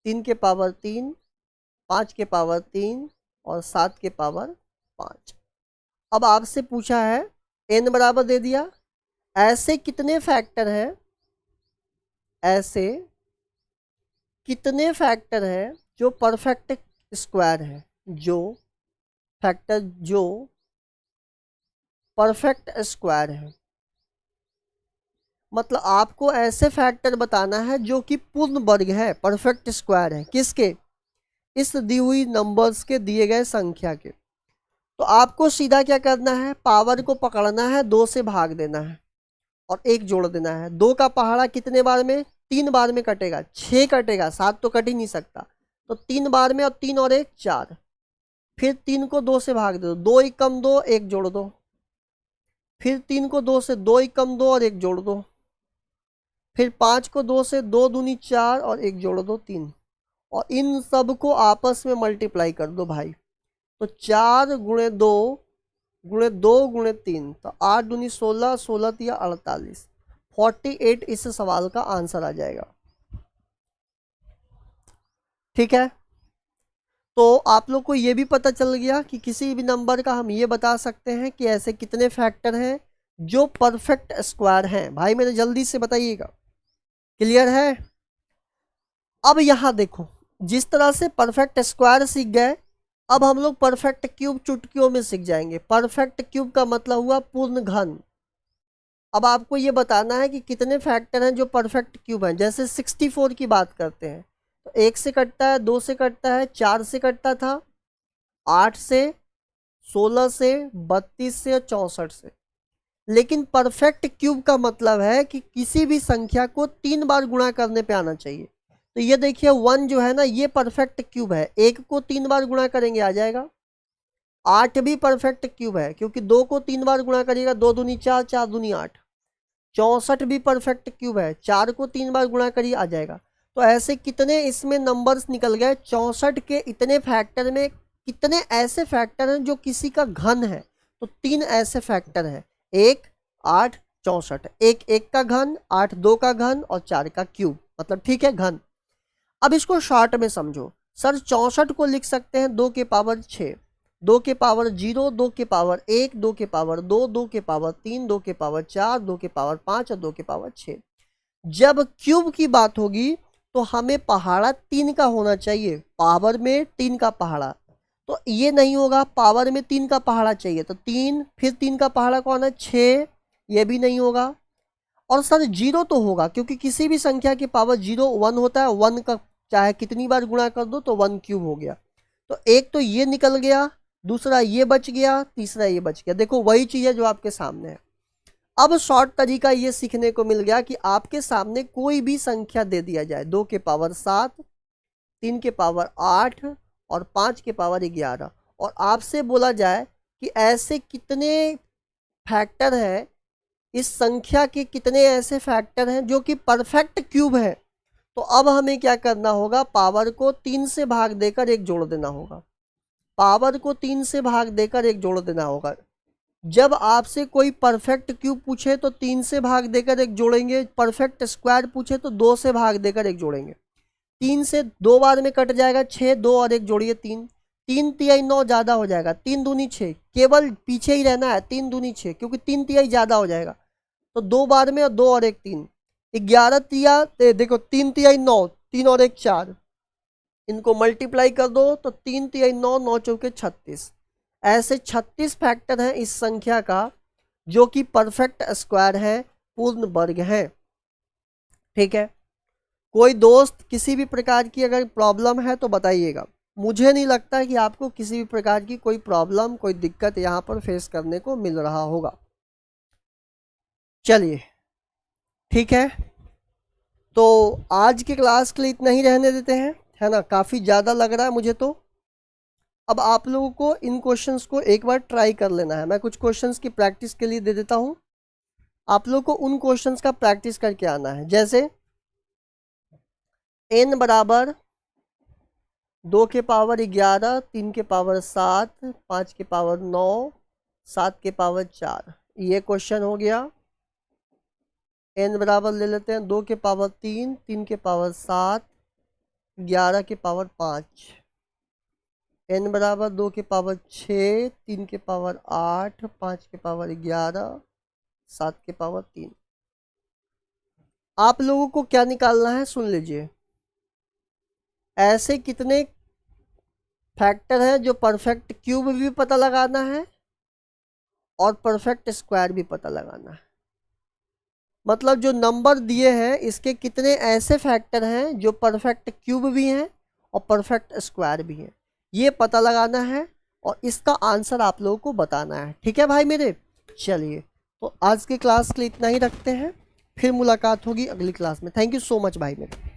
3 के पावर 3, 5 के पावर 3 और 7 के पावर 5। अब आपसे पूछा है n बराबर दे दिया, ऐसे कितने फैक्टर हैं, ऐसे कितने फैक्टर हैं जो परफेक्ट स्क्वायर है, जो फैक्टर जो परफेक्ट स्क्वायर है। मतलब आपको ऐसे फैक्टर बताना है जो कि पूर्ण वर्ग है, परफेक्ट स्क्वायर है। किसके? इस दी हुई नंबर्स के, दिए गए संख्या के। तो आपको सीधा क्या करना है? पावर को पकड़ना है, 2 से भाग देना है और 1 जोड़ देना है। 2 का पहाड़ा कितने बार में? 3 बार में कटेगा, 6 कटेगा, 7 तो कट ही नहीं सकता। तो 3 बार में, और 3 और 1 4। फिर 3 को 2 से भाग दे दो, 2 एकम 2, 1 जोड़ दो। फिर 3 को 2 से, 2 एकम 2 और 1 जोड़ दो। फिर 5 को 2 से, 2 दूनी 4 और 1 जोड़ दो, 3। और इन सब को आपस में मल्टीप्लाई कर दो भाई। तो 4 गुणे 2 गुणे 2 गुणे 3, तो 8 दूनी 16, 16 तिया 48, 48 इस सवाल का आंसर आ जाएगा। ठीक है, तो आप लोग को ये भी पता चल गया कि किसी भी नंबर का हम ये बता सकते हैं कि ऐसे कितने फैक्टर हैं जो परफेक्ट स्क्वायर हैं। भाई मेरे जल्दी से बताइएगा, क्लियर है? अब यहाँ देखो, जिस तरह से परफेक्ट स्क्वायर सीख गए, अब हम लोग परफेक्ट क्यूब चुटकियों में सीख जाएंगे। परफेक्ट क्यूब का मतलब हुआ पूर्ण घन। अब आपको ये बताना है कि कितने फैक्टर हैं जो परफेक्ट क्यूब हैं। जैसे 64 की बात करते हैं, तो 1 से कटता है, 2 से कटता है, 4 से कटता था, 8 से, 16 से, 32 से और 64 से। लेकिन परफेक्ट क्यूब का मतलब है कि किसी भी संख्या को 3 बार गुणा करने पे आना चाहिए। तो ये देखिए 1 जो है ना, ये परफेक्ट क्यूब है। 1 को 3 बार गुणा करेंगे आ जाएगा। 8 भी परफेक्ट क्यूब है, क्योंकि 2 को 3 बार गुणा करिएगा, 2 दूनी 4, 4 दूनी 8। 64 भी परफेक्ट क्यूब है, 4 को 3 बार गुणा करिए आ जाएगा। तो ऐसे कितने इसमें नंबर्स निकल गए? 64 के इतने फैक्टर में कितने ऐसे फैक्टर हैं जो किसी का घन है? तो 3 ऐसे फैक्टर हैं, 1, 8, 64, 1 1 का घन, 8 2 का घन और 4 का क्यूब, मतलब ठीक है घन। अब इसको शॉर्ट में समझो, सर 64 को लिख सकते हैं 2 के पावर 6, 2 के पावर 0, 2 के पावर 1, 2 के पावर 2, 2 के पावर 3, 2 के पावर 4, 2 के पावर 5 और 2 के पावर 6। जब क्यूब की बात होगी तो हमें पहाड़ा 3 का होना चाहिए, पावर में 3 का पहाड़ा, तो ये नहीं होगा, पावर में 3 का पहाड़ा चाहिए, तो 3, फिर 3 का पहाड़ा कौन है 6, ये भी नहीं होगा। और सर 0 तो होगा, क्योंकि किसी भी संख्या के पावर 0 1 होता है, 1 का चाहे कितनी बार गुणा कर दो तो 1 क्यूब हो गया। तो एक तो ये निकल गया, दूसरा ये बच गया, तीसरा ये बच गया। देखो वही चीज़ है जो आपके सामने है। अब शॉर्ट तरीका ये सीखने को मिल गया कि आपके सामने कोई भी संख्या दे दिया जाए, 2 के पावर 7, 3 के पावर 8 और 5 के पावर 11, और आपसे बोला जाए कि ऐसे कितने फैक्टर हैं, इस संख्या के कितने ऐसे फैक्टर हैं जो कि परफेक्ट क्यूब है, तो अब हमें क्या करना होगा, पावर को 3 से भाग देकर 1 जोड़ देना होगा, पावर को 3 से भाग देकर 1 जोड़ देना होगा। जब आपसे कोई परफेक्ट क्यूब पूछे तो 3 से भाग देकर 1 जोड़ेंगे, परफेक्ट स्क्वायर पूछे तो 2 से भाग देकर 1 जोड़ेंगे। 3 से 2 बार में कट जाएगा 6, 2 और 1 जोड़िए 3, 3 तिहाई 9 ज़्यादा हो जाएगा, 3 दूनी 6, केवल पीछे ही रहना है 3 दूनी 6, क्योंकि 3 तिहाई ज़्यादा हो जाएगा, तो 2 बार में और 2 और 1 3, 11 तिया देखो 3 तिहाई 9, 3 और 1 4, इनको मल्टीप्लाई कर दो तो 3 तिहाई 9, 9 चौके 36। ऐसे 36 फैक्टर हैं इस संख्या का जो कि परफेक्ट स्क्वायर है, पूर्ण वर्ग है। ठीक है, कोई दोस्त किसी भी प्रकार की अगर प्रॉब्लम है तो बताइएगा, मुझे नहीं लगता कि आपको किसी भी प्रकार की कोई प्रॉब्लम, कोई दिक्कत यहाँ पर फेस करने को मिल रहा होगा। चलिए ठीक है, तो आज की क्लास के लिए इतना ही रहने देते हैं, है ना, काफ़ी ज़्यादा लग रहा है मुझे तो। अब आप लोगों को इन क्वेश्चंस को एक बार ट्राई कर लेना है, मैं कुछ क्वेश्चंस की प्रैक्टिस के लिए दे देता हूँ, आप लोगों को उन क्वेश्चंस का प्रैक्टिस करके आना है। जैसे n बराबर 2 के पावर 11, 3 के पावर 7, 5 के पावर 9, 7 के पावर 4, ये क्वेश्चन हो गया। n बराबर ले लेते हैं 2 के पावर 3, 3 के पावर 7, 11 के पावर 5, n बराबर 2 के पावर 6, 3 के पावर 8, 5 के पावर 11, 7 के पावर 3। आप लोगों को क्या निकालना है सुन लीजिए, ऐसे कितने फैक्टर हैं जो परफेक्ट क्यूब भी पता लगाना है और परफेक्ट स्क्वायर भी पता लगाना है। मतलब जो नंबर दिए हैं इसके कितने ऐसे फैक्टर हैं जो परफेक्ट क्यूब भी हैं और परफेक्ट स्क्वायर भी हैं, ये पता लगाना है और इसका आंसर आप लोगों को बताना है। ठीक है भाई मेरे, चलिए तो आज की क्लास के लिए इतना ही रखते हैं, फिर मुलाकात होगी अगली क्लास में। थैंक यू सो मच भाई मेरे।